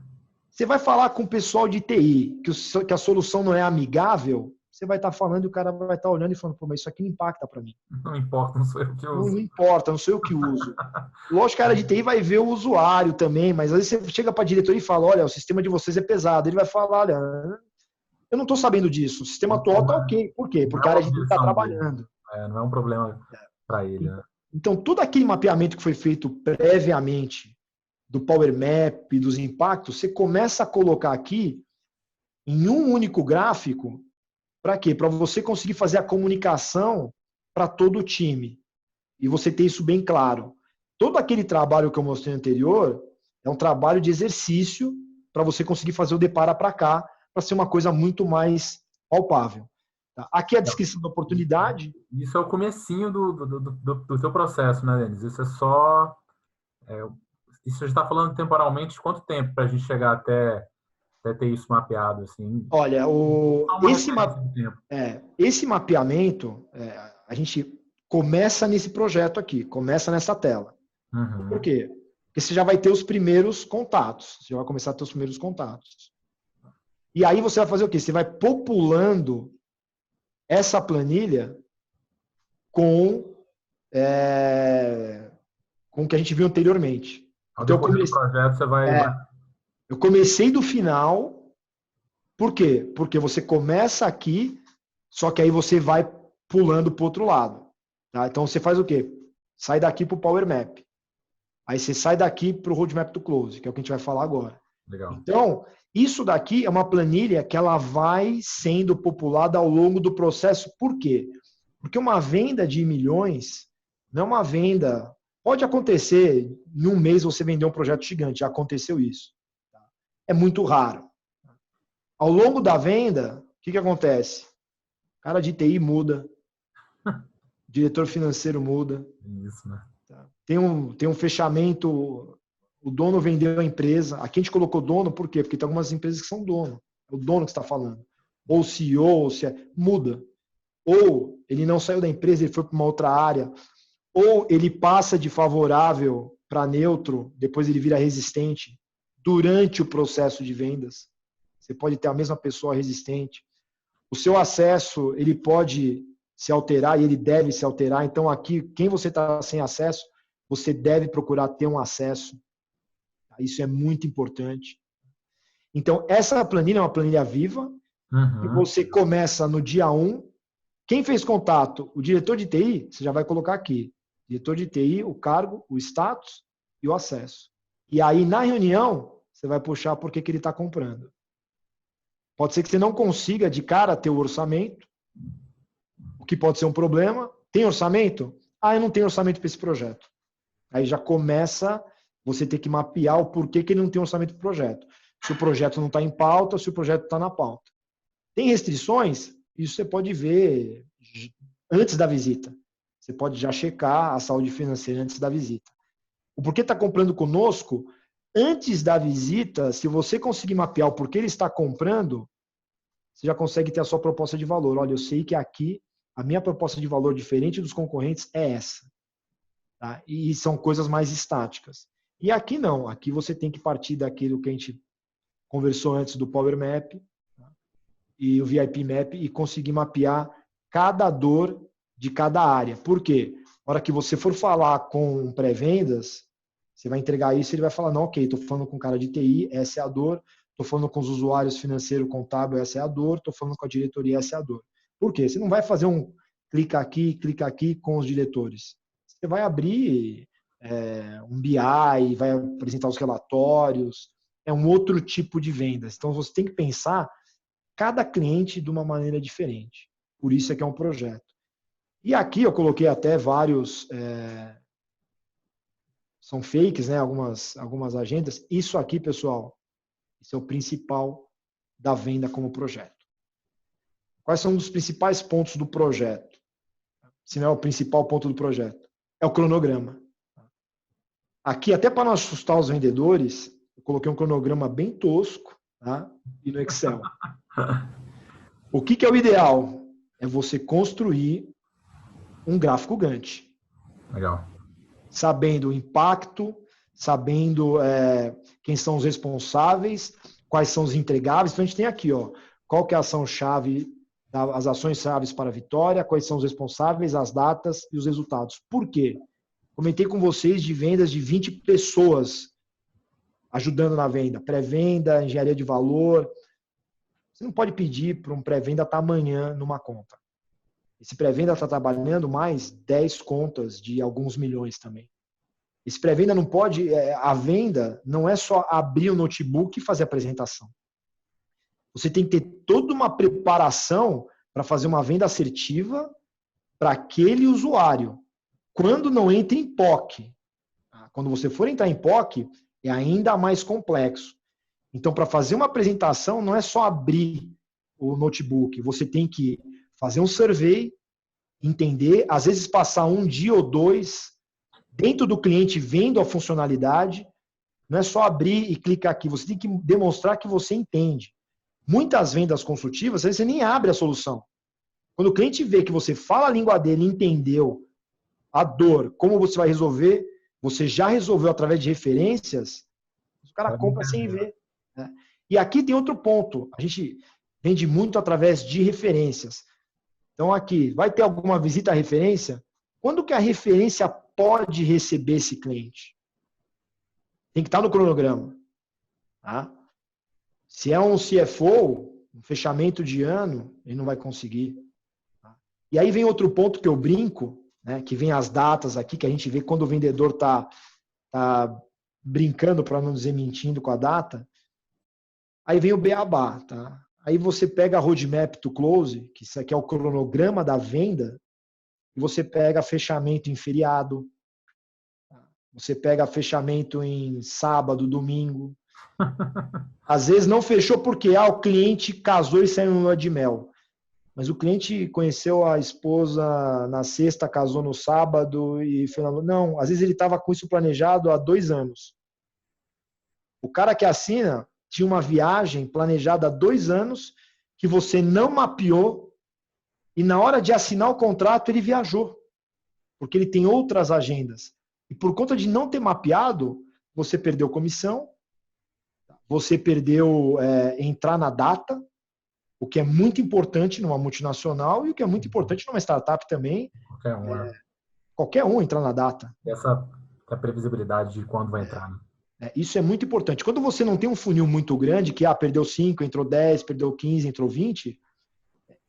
Você vai falar com o pessoal de TI que a solução não é amigável, você vai estar falando e o cara vai estar olhando e falando, pô, mas isso aqui não impacta para mim. Não importa, não sou eu que uso. Não importa, não sou eu que uso. Lógico que a área de TI vai ver o usuário também, mas às vezes você chega para a diretoria e fala, olha, o sistema de vocês é pesado. Ele vai falar, olha, eu não estou sabendo disso. O sistema atual está ok. Por quê? Porque a área de TI está trabalhando. Não é um problema para ele. Né? Então, todo aquele mapeamento que foi feito previamente do Power Map, dos impactos, você começa a colocar aqui em um único gráfico. Para quê? Para você conseguir fazer a comunicação para todo o time. E você ter isso bem claro. Todo aquele trabalho que eu mostrei anterior é um trabalho de exercício para você conseguir fazer o depara para cá, para ser uma coisa muito mais palpável. Tá? Aqui é a descrição da oportunidade. Isso é o comecinho do teu processo, né, Denis? Isso é só... isso a gente está falando temporalmente de quanto tempo para a gente chegar até ter isso mapeado? Assim? Olha, esse mapeamento, a gente começa nesse projeto aqui, começa nessa tela. Uhum. Por quê? Porque você já vai ter os primeiros contatos. Você já vai começar a ter os primeiros contatos. E aí você vai fazer o quê? Você vai populando essa planilha com o que a gente viu anteriormente. Então, do projeto, você vai... Eu comecei do final. Por quê? Porque você começa aqui, só que aí você vai pulando para o outro lado. Tá? Então você faz o quê? Sai daqui para o Power Map. Aí você sai daqui para o Roadmap to Close, que é o que a gente vai falar agora. Legal. Então, isso daqui é uma planilha que ela vai sendo populada ao longo do processo. Por quê? Porque uma venda de milhões não é uma venda... Pode acontecer, em um mês você vender um projeto gigante, já aconteceu isso. É muito raro. Ao longo da venda, o que acontece? O cara de TI muda, o diretor financeiro muda. Isso, né? Tem um fechamento, o dono vendeu a empresa. Aqui a gente colocou dono, por quê? Porque tem algumas empresas que são dono. É o dono que está falando. Ou CEO, muda. Ou ele não saiu da empresa, ele foi para uma outra área. Ou ele passa de favorável para neutro, depois ele vira resistente durante o processo de vendas. Você pode ter a mesma pessoa resistente. O seu acesso, ele pode se alterar e ele deve se alterar. Então, aqui, quem você está sem acesso, você deve procurar ter um acesso. Isso é muito importante. Então, essa planilha é uma planilha viva. Uhum. E você começa no dia 1. Quem fez contato? O diretor de TI, você já vai colocar aqui. Diretor de TI, o cargo, o status e o acesso. E aí, na reunião, você vai puxar por que ele está comprando. Pode ser que você não consiga, de cara, ter o orçamento, o que pode ser um problema. Tem orçamento? Eu não tenho orçamento para esse projeto. Aí já começa você ter que mapear o porquê que ele não tem orçamento para o projeto. se o projeto não está em pauta, se o projeto está na pauta. Tem restrições? Isso você pode ver antes da visita. Você pode já checar a saúde financeira antes da visita. O porquê está comprando conosco, antes da visita, se você conseguir mapear o porquê ele está comprando, você já consegue ter a sua proposta de valor. Olha, eu sei que aqui a minha proposta de valor, diferente dos concorrentes, é essa. Tá? E são coisas mais estáticas. E aqui não. Aqui você tem que partir daquilo que a gente conversou antes do Power Map, tá? E o VIP Map, e conseguir mapear cada dor de cada área. Por quê? Na hora que você for falar com pré-vendas, você vai entregar isso e ele vai falar, não, ok, estou falando com o cara de TI, essa é a dor. Estou falando com os usuários financeiro, contábil, essa é a dor. Estou falando com a diretoria, essa é a dor. Por quê? Você não vai fazer um clica aqui com os diretores. Você vai abrir um BI, vai apresentar os relatórios. É um outro tipo de vendas. Então, você tem que pensar cada cliente de uma maneira diferente. Por isso é que é um projeto. E aqui eu coloquei até vários... são fakes, né? Algumas agendas. Isso aqui, pessoal, esse é o principal da venda como projeto. Quais são os principais pontos do projeto? Se não é o principal ponto do projeto, é o cronograma. Aqui, até para não assustar os vendedores, eu coloquei um cronograma bem tosco, tá? E no Excel. O que é o ideal? É você construir um gráfico Gantt. Legal. Sabendo o impacto, sabendo quem são os responsáveis, quais são os entregáveis. Então, a gente tem aqui, ó, qual que é a ação-chave, as ações-chave para a vitória, quais são os responsáveis, as datas e os resultados. Por quê? Comentei com vocês de vendas de 20 pessoas ajudando na venda. Pré-venda, engenharia de valor. Você não pode pedir para um pré-venda estar amanhã numa conta. Esse pré-venda está trabalhando mais 10 contas de alguns milhões também. Esse pré-venda não pode... A venda não é só abrir o notebook e fazer a apresentação. Você tem que ter toda uma preparação para fazer uma venda assertiva para aquele usuário. Quando não entra em POC. Quando você for entrar em POC, é ainda mais complexo. Então, para fazer uma apresentação, não é só abrir o notebook. Você tem que fazer um survey, entender, às vezes passar um dia ou dois dentro do cliente vendo a funcionalidade. Não é só abrir e clicar aqui. Você tem que demonstrar que você entende. Muitas vendas consultivas, às vezes você nem abre a solução. Quando o cliente vê que você fala a língua dele, entendeu a dor, como você vai resolver, você já resolveu através de referências, o cara compra sem ver. Né? E aqui tem outro ponto. A gente vende muito através de referências. Então aqui, vai ter alguma visita à referência? Quando que a referência pode receber esse cliente? Tem que estar no cronograma. Tá? Se é um CFO, um fechamento de ano, ele não vai conseguir. Tá? E aí vem outro ponto que eu brinco, né, que vem as datas aqui, que a gente vê quando o vendedor está brincando, para não dizer mentindo com a data. Aí vem o beabá. Tá? Aí você pega a roadmap to close, que isso aqui é o cronograma da venda, e você pega fechamento em feriado, você pega fechamento em sábado, domingo. Às vezes não fechou porque o cliente casou e saiu no lua de mel. Mas o cliente conheceu a esposa na sexta, casou no sábado e foi na lua. Não, às vezes ele estava com isso planejado há 2 anos. O cara que assina tinha uma viagem planejada há 2 anos que você não mapeou e na hora de assinar o contrato ele viajou. Porque ele tem outras agendas. E por conta de não ter mapeado, você perdeu comissão, você perdeu entrar na data, o que é muito importante numa multinacional e o que é muito importante numa startup também. Qualquer um entrar na data. Essa é a previsibilidade de quando vai entrar. Né? Isso é muito importante. Quando você não tem um funil muito grande, que perdeu 5, entrou 10, perdeu 15, entrou 20,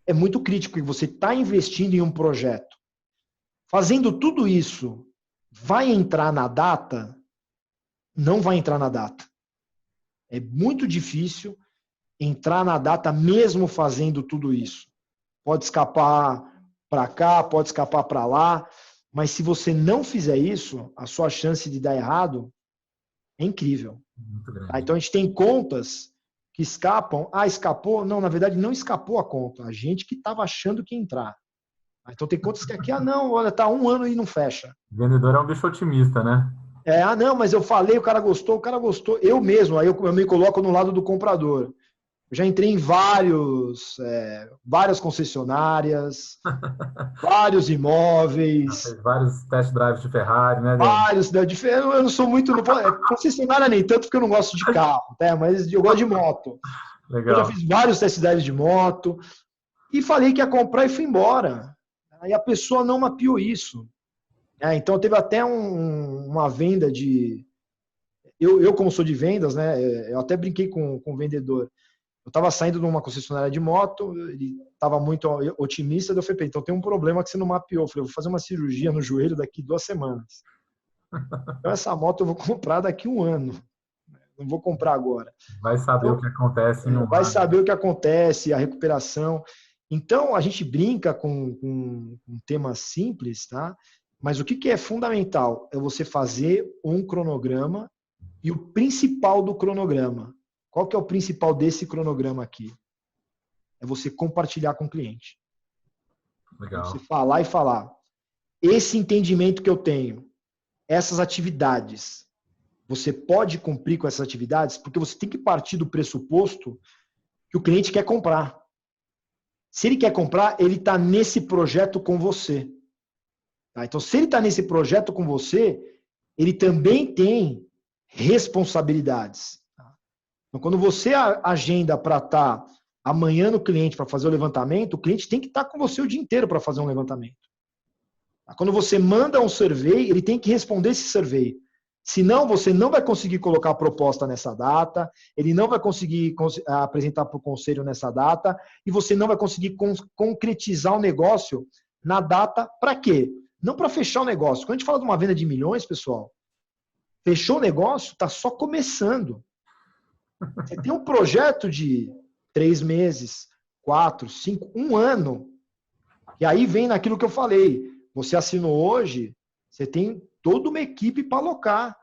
é muito crítico que você está investindo em um projeto. Fazendo tudo isso, vai entrar na data? Não vai entrar na data. É muito difícil entrar na data mesmo fazendo tudo isso. Pode escapar para cá, pode escapar para lá, mas se você não fizer isso, a sua chance de dar errado é incrível. Muito Tá? grande. Então, a gente tem contas que escapam. Ah, escapou? Não, na verdade, não escapou a conta. A gente que estava achando que ia entrar. Então, tem contas que aqui, não, olha, tá 1 ano e não fecha. O vendedor é um bicho otimista, né? Não, mas eu falei, o cara gostou. Eu mesmo, aí eu me coloco no lado do comprador. Eu já entrei em várias concessionárias, vários Já imóveis, fez vários test drives de Ferrari, né, Dani? vários. Eu não sou muito. Concessionária nem tanto, porque eu não gosto de carro, tá? Mas eu gosto de moto. Eu já Legal. fiz vários test drives de moto e falei que ia comprar e fui embora. Aí a pessoa não mapeou isso. Então teve até uma venda de. Eu, como sou de vendas, né? Eu até brinquei com o vendedor. Eu estava saindo de uma concessionária de moto, ele estava muito otimista, eu falei, então tem um problema que você não mapeou. Eu falei, vou fazer uma cirurgia no joelho daqui 2 semanas. Então essa moto eu vou comprar daqui 1 ano. Não vou comprar agora. Vai saber o Então, que acontece em um vai ano. saber o que acontece, a recuperação. Então, a gente brinca com temas simples, tá? Mas o que é fundamental é você fazer um cronograma e o principal do cronograma. Qual que é o principal desse cronograma aqui? É você compartilhar com o cliente. É você Legal. falar e falar. Esse entendimento que eu tenho, essas atividades, você pode cumprir com essas atividades? Porque você tem que partir do pressuposto que o cliente quer comprar. Se ele quer comprar, ele está nesse projeto com você. Tá? Então, se ele está nesse projeto com você, ele também tem responsabilidades. Tá? Então, quando você agenda para estar amanhã no cliente para fazer o levantamento, o cliente tem que estar com você o dia inteiro para fazer um levantamento. Tá? Quando você manda um survey, ele tem que responder esse survey. Senão, você não vai conseguir colocar a proposta nessa data, ele não vai conseguir apresentar para o conselho nessa data, e você não vai conseguir concretizar o negócio na data. Para quê? Não para fechar o negócio. Quando a gente fala de uma venda de milhões, pessoal, fechou o negócio, está só começando. Você tem um projeto de 3 meses, 4, 5, 1 ano, e aí vem naquilo que eu falei. Você assinou hoje, você tem toda uma equipe para alocar.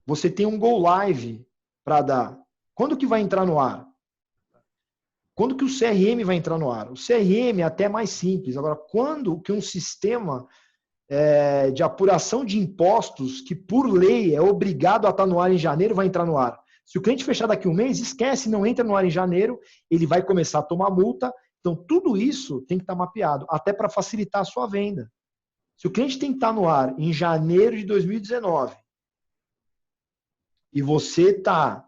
Você tem um go live para dar. Quando que vai entrar no ar? Quando que o CRM vai entrar no ar? O CRM é até mais simples. Agora, quando que um sistema de apuração de impostos, que por lei é obrigado a estar no ar em janeiro, vai entrar no ar? Se o cliente fechar daqui 1 mês, esquece, não entra no ar em janeiro, ele vai começar a tomar multa. Então, tudo isso tem que estar mapeado, até para facilitar a sua venda. Se o cliente tem que estar no ar em janeiro de 2019 e você está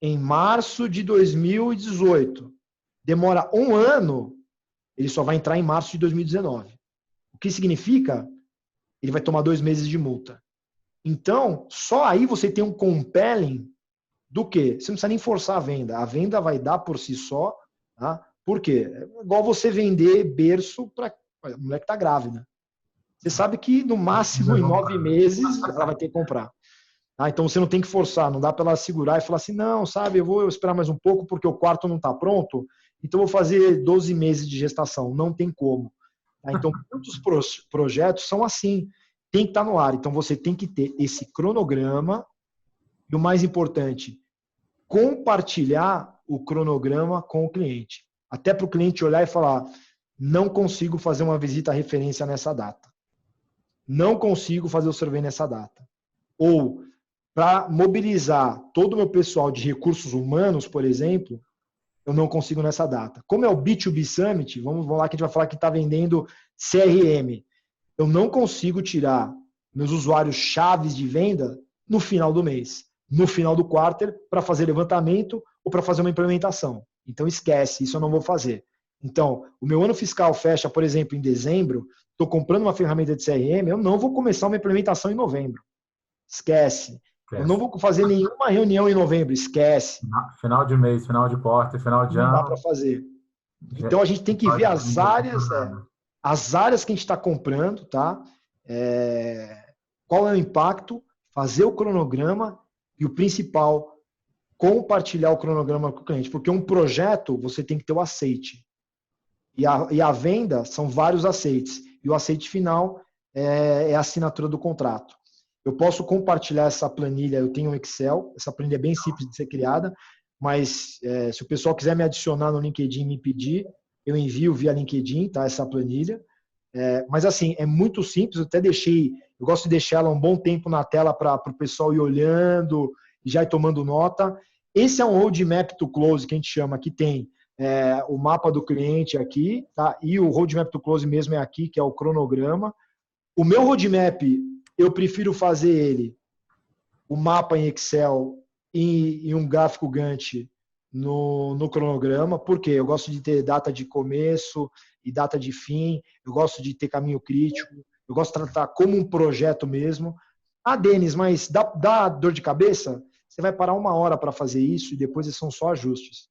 em março de 2018, demora 1 ano, ele só vai entrar em março de 2019. O que significa? Ele vai tomar 2 meses de multa. Então, só aí você tem um compelling do quê? Você não precisa nem forçar a venda. A venda vai dar por si só. Tá? Por quê? É igual você vender berço para a mulher que está grávida. Você sabe que, no máximo, em 9 meses, ela vai ter que comprar. Então, você não tem que forçar. Não dá para ela segurar e falar assim, não, sabe, eu vou esperar mais um pouco porque o quarto não está pronto, então eu vou fazer 12 meses de gestação. Não tem como. Então, muitos projetos são assim. Tem que estar no ar. Então, você tem que ter esse cronograma e, o mais importante, compartilhar o cronograma com o cliente. Até para o cliente olhar e falar, não consigo fazer uma visita referência nessa data. Não consigo fazer o survey nessa data. Ou, para mobilizar todo o meu pessoal de recursos humanos, por exemplo, eu não consigo nessa data. Como é o B2B Summit, vamos lá que a gente vai falar que está vendendo CRM. Eu não consigo tirar meus usuários chaves de venda no final do mês, no final do quarter, para fazer levantamento ou para fazer uma implementação. Então, esquece, isso eu não vou fazer. Então, o meu ano fiscal fecha, por exemplo, em dezembro, estou comprando uma ferramenta de CRM, eu não vou começar uma implementação em novembro. Esquece. Eu não vou fazer nenhuma reunião em novembro, esquece. Final de mês, final de quarto, final de Não dá ano. para fazer. Então, a gente tem que ver as áreas que a gente está comprando, tá? Qual é o impacto, fazer o cronograma e o principal, compartilhar o cronograma com o cliente. Porque um projeto, você tem que ter o aceite. E a venda são vários aceites. E o aceite final é a assinatura do contrato. Eu posso compartilhar essa planilha, eu tenho um Excel, essa planilha é bem simples de ser criada, mas se o pessoal quiser me adicionar no LinkedIn e me pedir, eu envio via LinkedIn, tá? Essa planilha. Mas assim, é muito simples, eu gosto de deixar ela um bom tempo na tela para o pessoal ir olhando e já ir tomando nota. Esse é um roadmap to close que a gente chama, que tem o mapa do cliente aqui, tá? E o roadmap to close mesmo é aqui, que é o cronograma. O meu roadmap, eu prefiro fazer ele, o mapa em Excel e um gráfico Gantt no cronograma, porque eu gosto de ter data de começo e data de fim, eu gosto de ter caminho crítico, eu gosto de tratar como um projeto mesmo. Ah, Denis, mas dá dor de cabeça? Você vai parar 1 hora para fazer isso e depois são só ajustes.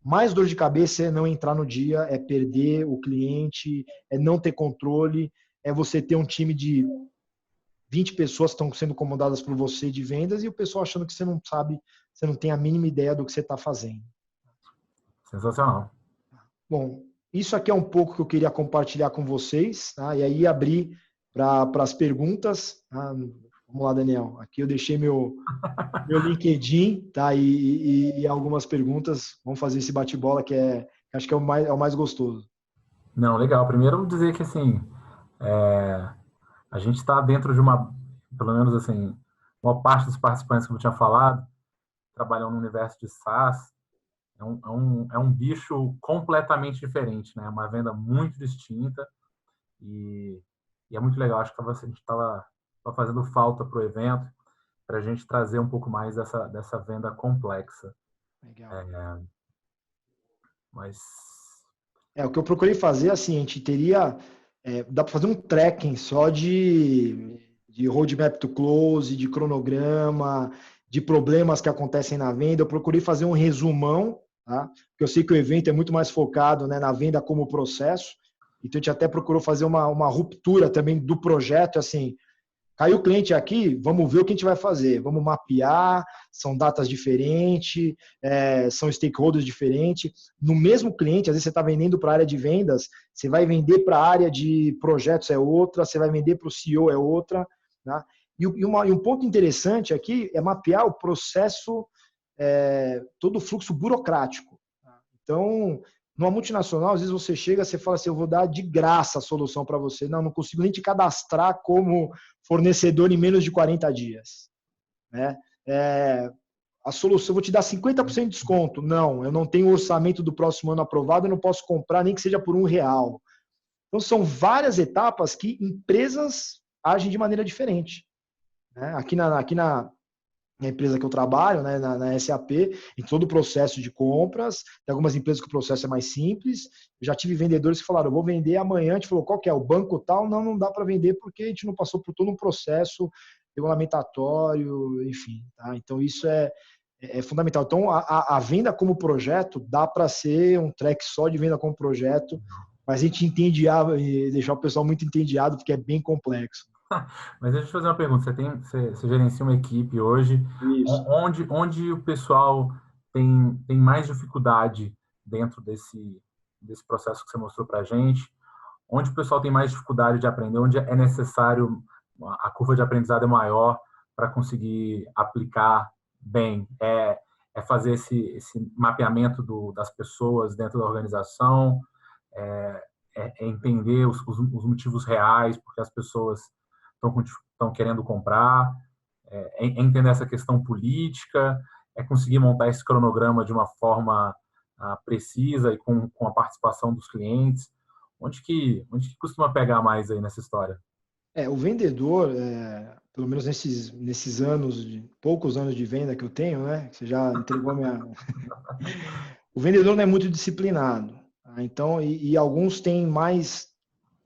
Mais dor de cabeça é não entrar no dia, é perder o cliente, é não ter controle, é você ter um time de 20 pessoas que estão sendo comandadas por você de vendas e o pessoal achando que você não sabe, você não tem a mínima ideia do que você está fazendo. Sensacional. Bom, isso aqui é um pouco que eu queria compartilhar com vocês, tá? E aí abrir para as perguntas. Tá? Vamos lá, Daniel. Aqui eu deixei meu LinkedIn, tá? E algumas perguntas. Vamos fazer esse bate-bola que acho que é o mais gostoso. Não, legal. Primeiro, dizer que, assim, a gente está dentro de pelo menos, assim, uma parte dos participantes que eu tinha falado, trabalham no universo de SaaS, é um bicho completamente diferente, né? É uma venda muito distinta e é muito legal. Acho que a gente estava fazendo falta para o evento, para a gente trazer um pouco mais dessa venda complexa. Legal. Mas... o que eu procurei fazer, assim, a gente teria... dá para fazer um tracking só de roadmap to close, de cronograma, de problemas que acontecem na venda. Eu procurei fazer um resumão, tá? Porque eu sei que o evento é muito mais focado, né, na venda como processo. Então, a gente até procurou fazer uma ruptura também do projeto, assim... Caiu o cliente aqui, vamos ver o que a gente vai fazer. Vamos mapear, são datas diferentes, são stakeholders diferentes. No mesmo cliente, às vezes você está vendendo para a área de vendas, você vai vender para a área de projetos é outra, você vai vender para o CEO é outra. Tá? E um ponto interessante aqui é mapear o processo, todo o fluxo burocrático. Então, numa multinacional, às vezes você chega, você fala assim, eu vou dar de graça a solução para você. Não consigo nem te cadastrar como fornecedor em menos de 40 dias. Né? A solução, eu vou te dar 50% de desconto. Não, eu não tenho o orçamento do próximo ano aprovado, eu não posso comprar nem que seja por R$1. Então, são várias etapas que empresas agem de maneira diferente. Né? Aqui na empresa que eu trabalho, né, na SAP, em todo o processo de compras, tem algumas empresas que o processo é mais simples. Eu já tive vendedores que falaram, eu vou vender amanhã. A gente falou, qual que é? O banco tal? Não dá para vender porque a gente não passou por todo um processo regulamentatório, enfim. Tá? Então, isso é fundamental. Então, a venda como projeto dá para ser um track só de venda como projeto, mas a gente deixar o pessoal muito entediado porque é bem complexo. Mas deixa eu te fazer uma pergunta. Você gerencia uma equipe hoje, Isso. onde o pessoal tem mais dificuldade dentro desse processo que você mostrou para a gente? Onde o pessoal tem mais dificuldade de aprender? Onde é necessário, a curva de aprendizado é maior para conseguir aplicar bem? É fazer esse mapeamento das pessoas dentro da organização? É entender os motivos reais porque as pessoas estão querendo comprar, entender essa questão política, conseguir montar esse cronograma de uma forma precisa e com a participação dos clientes. Onde que costuma pegar mais aí nessa história? O vendedor, pelo menos nesses poucos anos de venda que eu tenho, né? Você já entregou o vendedor não é muito disciplinado. Tá? Então, e alguns têm mais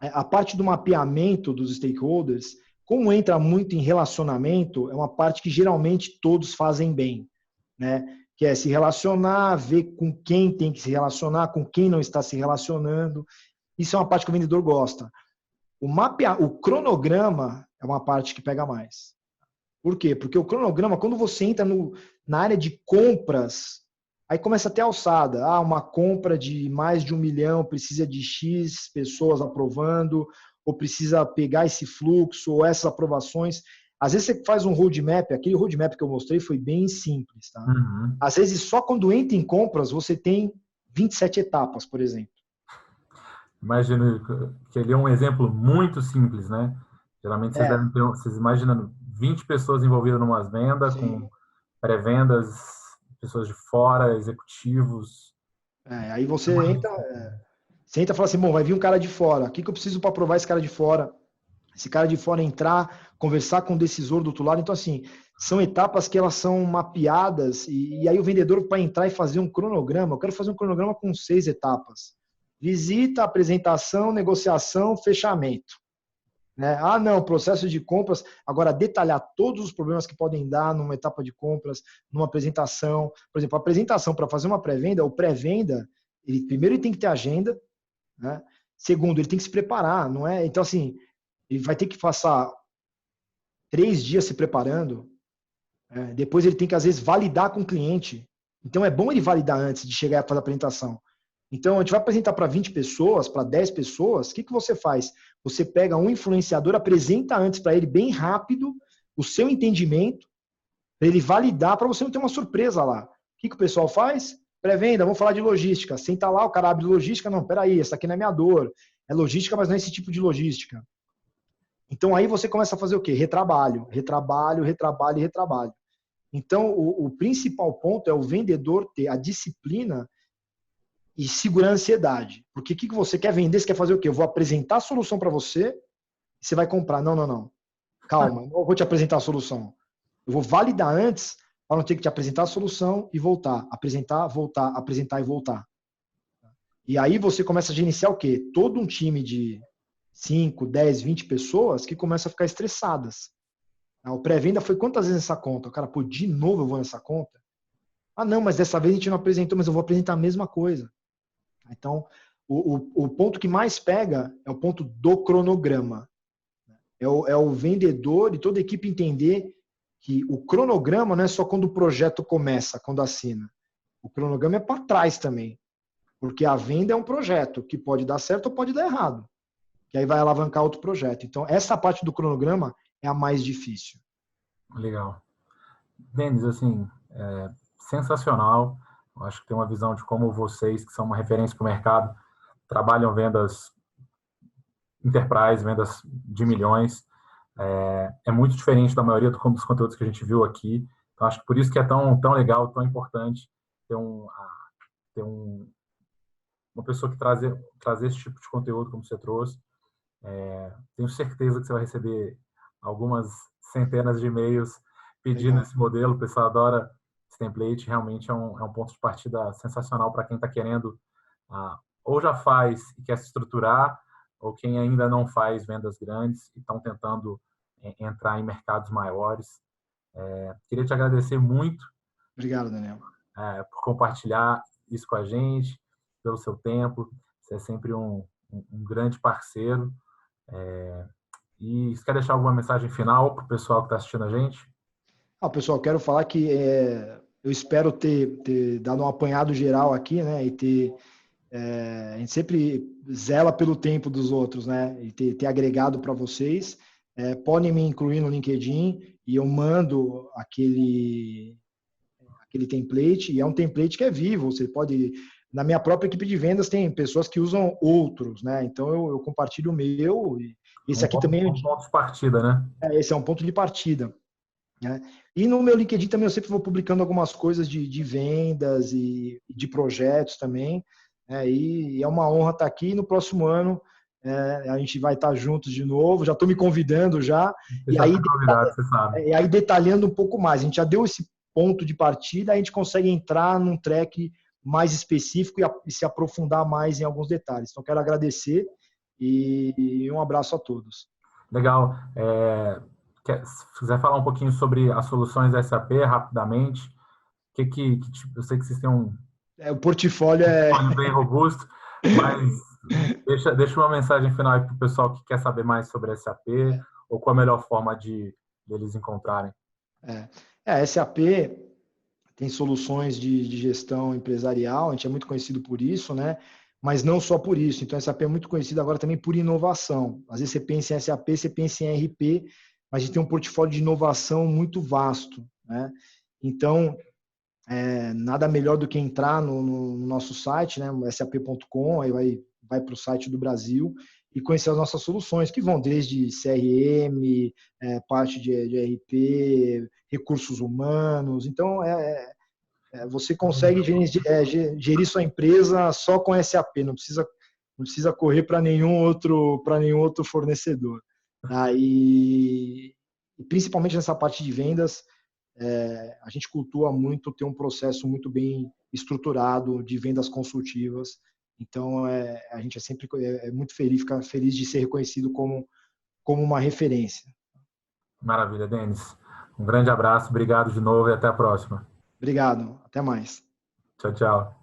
a parte do mapeamento dos stakeholders, como entra muito em relacionamento, é uma parte que geralmente todos fazem bem, né? Que é se relacionar, ver com quem tem que se relacionar, com quem não está se relacionando. Isso é uma parte que o vendedor gosta. O cronograma é uma parte que pega mais. Por quê? Porque o cronograma, quando você entra na área de compras, aí começa a ter alçada. Uma compra de mais de 1 milhão precisa de X pessoas aprovando, ou precisa pegar esse fluxo, ou essas aprovações. Às vezes você faz um roadmap, aquele roadmap que eu mostrei foi bem simples, tá? Uhum. Às vezes só quando entra em compras você tem 27 etapas, por exemplo. Imagino que ele é um exemplo muito simples, né? Geralmente vocês É, devem ter, vocês imaginam 20 pessoas envolvidas numa venda, sim. com pré-vendas, pessoas de fora, executivos. Aí você entra e fala assim, bom, vai vir um cara de fora. O que eu preciso para aprovar esse cara de fora? Esse cara de fora entrar, conversar com o decisor do outro lado. Então, assim, são etapas que elas são mapeadas e aí o vendedor, para entrar e fazer um cronograma, eu quero fazer um cronograma com 6 etapas. Visita, apresentação, negociação, fechamento. Né? Ah, não, processo de compras. Agora, detalhar todos os problemas que podem dar numa etapa de compras, numa apresentação. Por exemplo, a apresentação para fazer uma pré-venda, ou pré-venda, primeiro ele tem que ter agenda, né? Segundo, ele tem que se preparar, não é? Então, assim, ele vai ter que passar 3 dias se preparando, né? Depois ele tem que, às vezes, validar com o cliente. Então, é bom ele validar antes de chegar a fazer a apresentação. Então, a gente vai apresentar para 20 pessoas, para 10 pessoas, o que você faz? Você pega um influenciador, apresenta antes para ele bem rápido o seu entendimento, para ele validar, para você não ter uma surpresa lá. O que o pessoal faz? Pré-venda, vamos falar de logística. Senta lá, o cara abre logística, não, peraí, essa aqui não é minha dor. É logística, mas não é esse tipo de logística. Então, aí você começa a fazer o quê? Retrabalho, retrabalho, retrabalho e retrabalho. Então, o principal ponto é o vendedor ter a disciplina e segurar a ansiedade. Porque o que você quer vender? Você quer fazer o quê? Eu vou apresentar a solução para você e você vai comprar. Não, não, não. Calma, eu vou te apresentar a solução. Eu vou validar antes para não ter que te apresentar a solução e voltar. Apresentar, voltar, apresentar e voltar. E aí você começa a gerenciar o quê? Todo um time de 5, 10, 20 pessoas que começam a ficar estressadas. O pré-venda foi quantas vezes nessa conta? O cara, pô, de novo eu vou nessa conta? Ah, não, mas dessa vez a gente não apresentou, mas eu vou apresentar a mesma coisa. Então, o ponto que mais pega é o ponto do cronograma. É o vendedor e toda a equipe entender que o cronograma não é só quando o projeto começa, quando assina. O cronograma é para trás também. Porque a venda é um projeto que pode dar certo ou pode dar errado. Que aí vai alavancar outro projeto. Então, essa parte do cronograma é a mais difícil. Legal. Denis, assim, sensacional. Eu acho que tem uma visão de como vocês, que são uma referência para o mercado, trabalham vendas enterprise, vendas de milhões. É muito diferente da maioria dos conteúdos que a gente viu aqui. Então, acho que por isso que é tão legal, tão importante ter uma pessoa que traz esse tipo de conteúdo como você trouxe. Tenho certeza que você vai receber algumas centenas de e-mails pedindo esse modelo. O pessoal adora esse template. Realmente é um ponto de partida sensacional para quem está querendo ou já faz e quer se estruturar, ou quem ainda não faz vendas grandes e estão tentando entrar em mercados maiores. Queria te agradecer muito. Obrigado, Daniel. Por compartilhar isso com a gente, pelo seu tempo. Você é sempre um grande parceiro. E você quer deixar alguma mensagem final para o pessoal que está assistindo a gente? Pessoal, quero falar que eu espero ter dado um apanhado geral aqui, né? E a gente sempre zela pelo tempo dos outros, né? E ter agregado para vocês. Podem me incluir no LinkedIn e eu mando aquele template. E é um template que é vivo. Você pode... Na minha própria equipe de vendas tem pessoas que usam outros, né? Então eu compartilho o meu. E esse aqui também... Um ponto de partida, né? Esse é um ponto de partida. Né? E no meu LinkedIn também eu sempre vou publicando algumas coisas de vendas e de projetos também. E é uma honra estar aqui. No próximo ano a gente vai estar juntos de novo. Já estou me convidando já. Você já está convidado, você sabe. E aí detalhando um pouco mais. A gente já deu esse ponto de partida, a gente consegue entrar num track mais específico e se aprofundar mais em alguns detalhes. Então quero agradecer e um abraço a todos. Legal. Se quiser falar um pouquinho sobre as soluções da SAP rapidamente, eu sei que vocês têm o portfólio bem robusto, mas deixa uma mensagem final aí para o pessoal que quer saber mais sobre a SAP ou qual a melhor forma de eles encontrarem. A SAP tem soluções de gestão empresarial, a gente é muito conhecido por isso, né? Mas não só por isso. Então, a SAP é muito conhecida agora também por inovação. Às vezes você pensa em SAP, você pensa em RP, mas a gente tem um portfólio de inovação muito vasto, né? Então, nada melhor do que entrar no nosso site, né, sap.com, aí vai para o site do Brasil e conhecer as nossas soluções, que vão desde CRM, parte de RP, recursos humanos. Então, você consegue gerir sua empresa só com SAP, não precisa correr para nenhum outro fornecedor. E principalmente nessa parte de vendas, a gente cultua muito ter um processo muito bem estruturado de vendas consultivas. Então, a gente sempre muito feliz, fica feliz de ser reconhecido como uma referência. Maravilha, Denis. Um grande abraço, obrigado de novo e até a próxima. Obrigado, até mais. Tchau, tchau.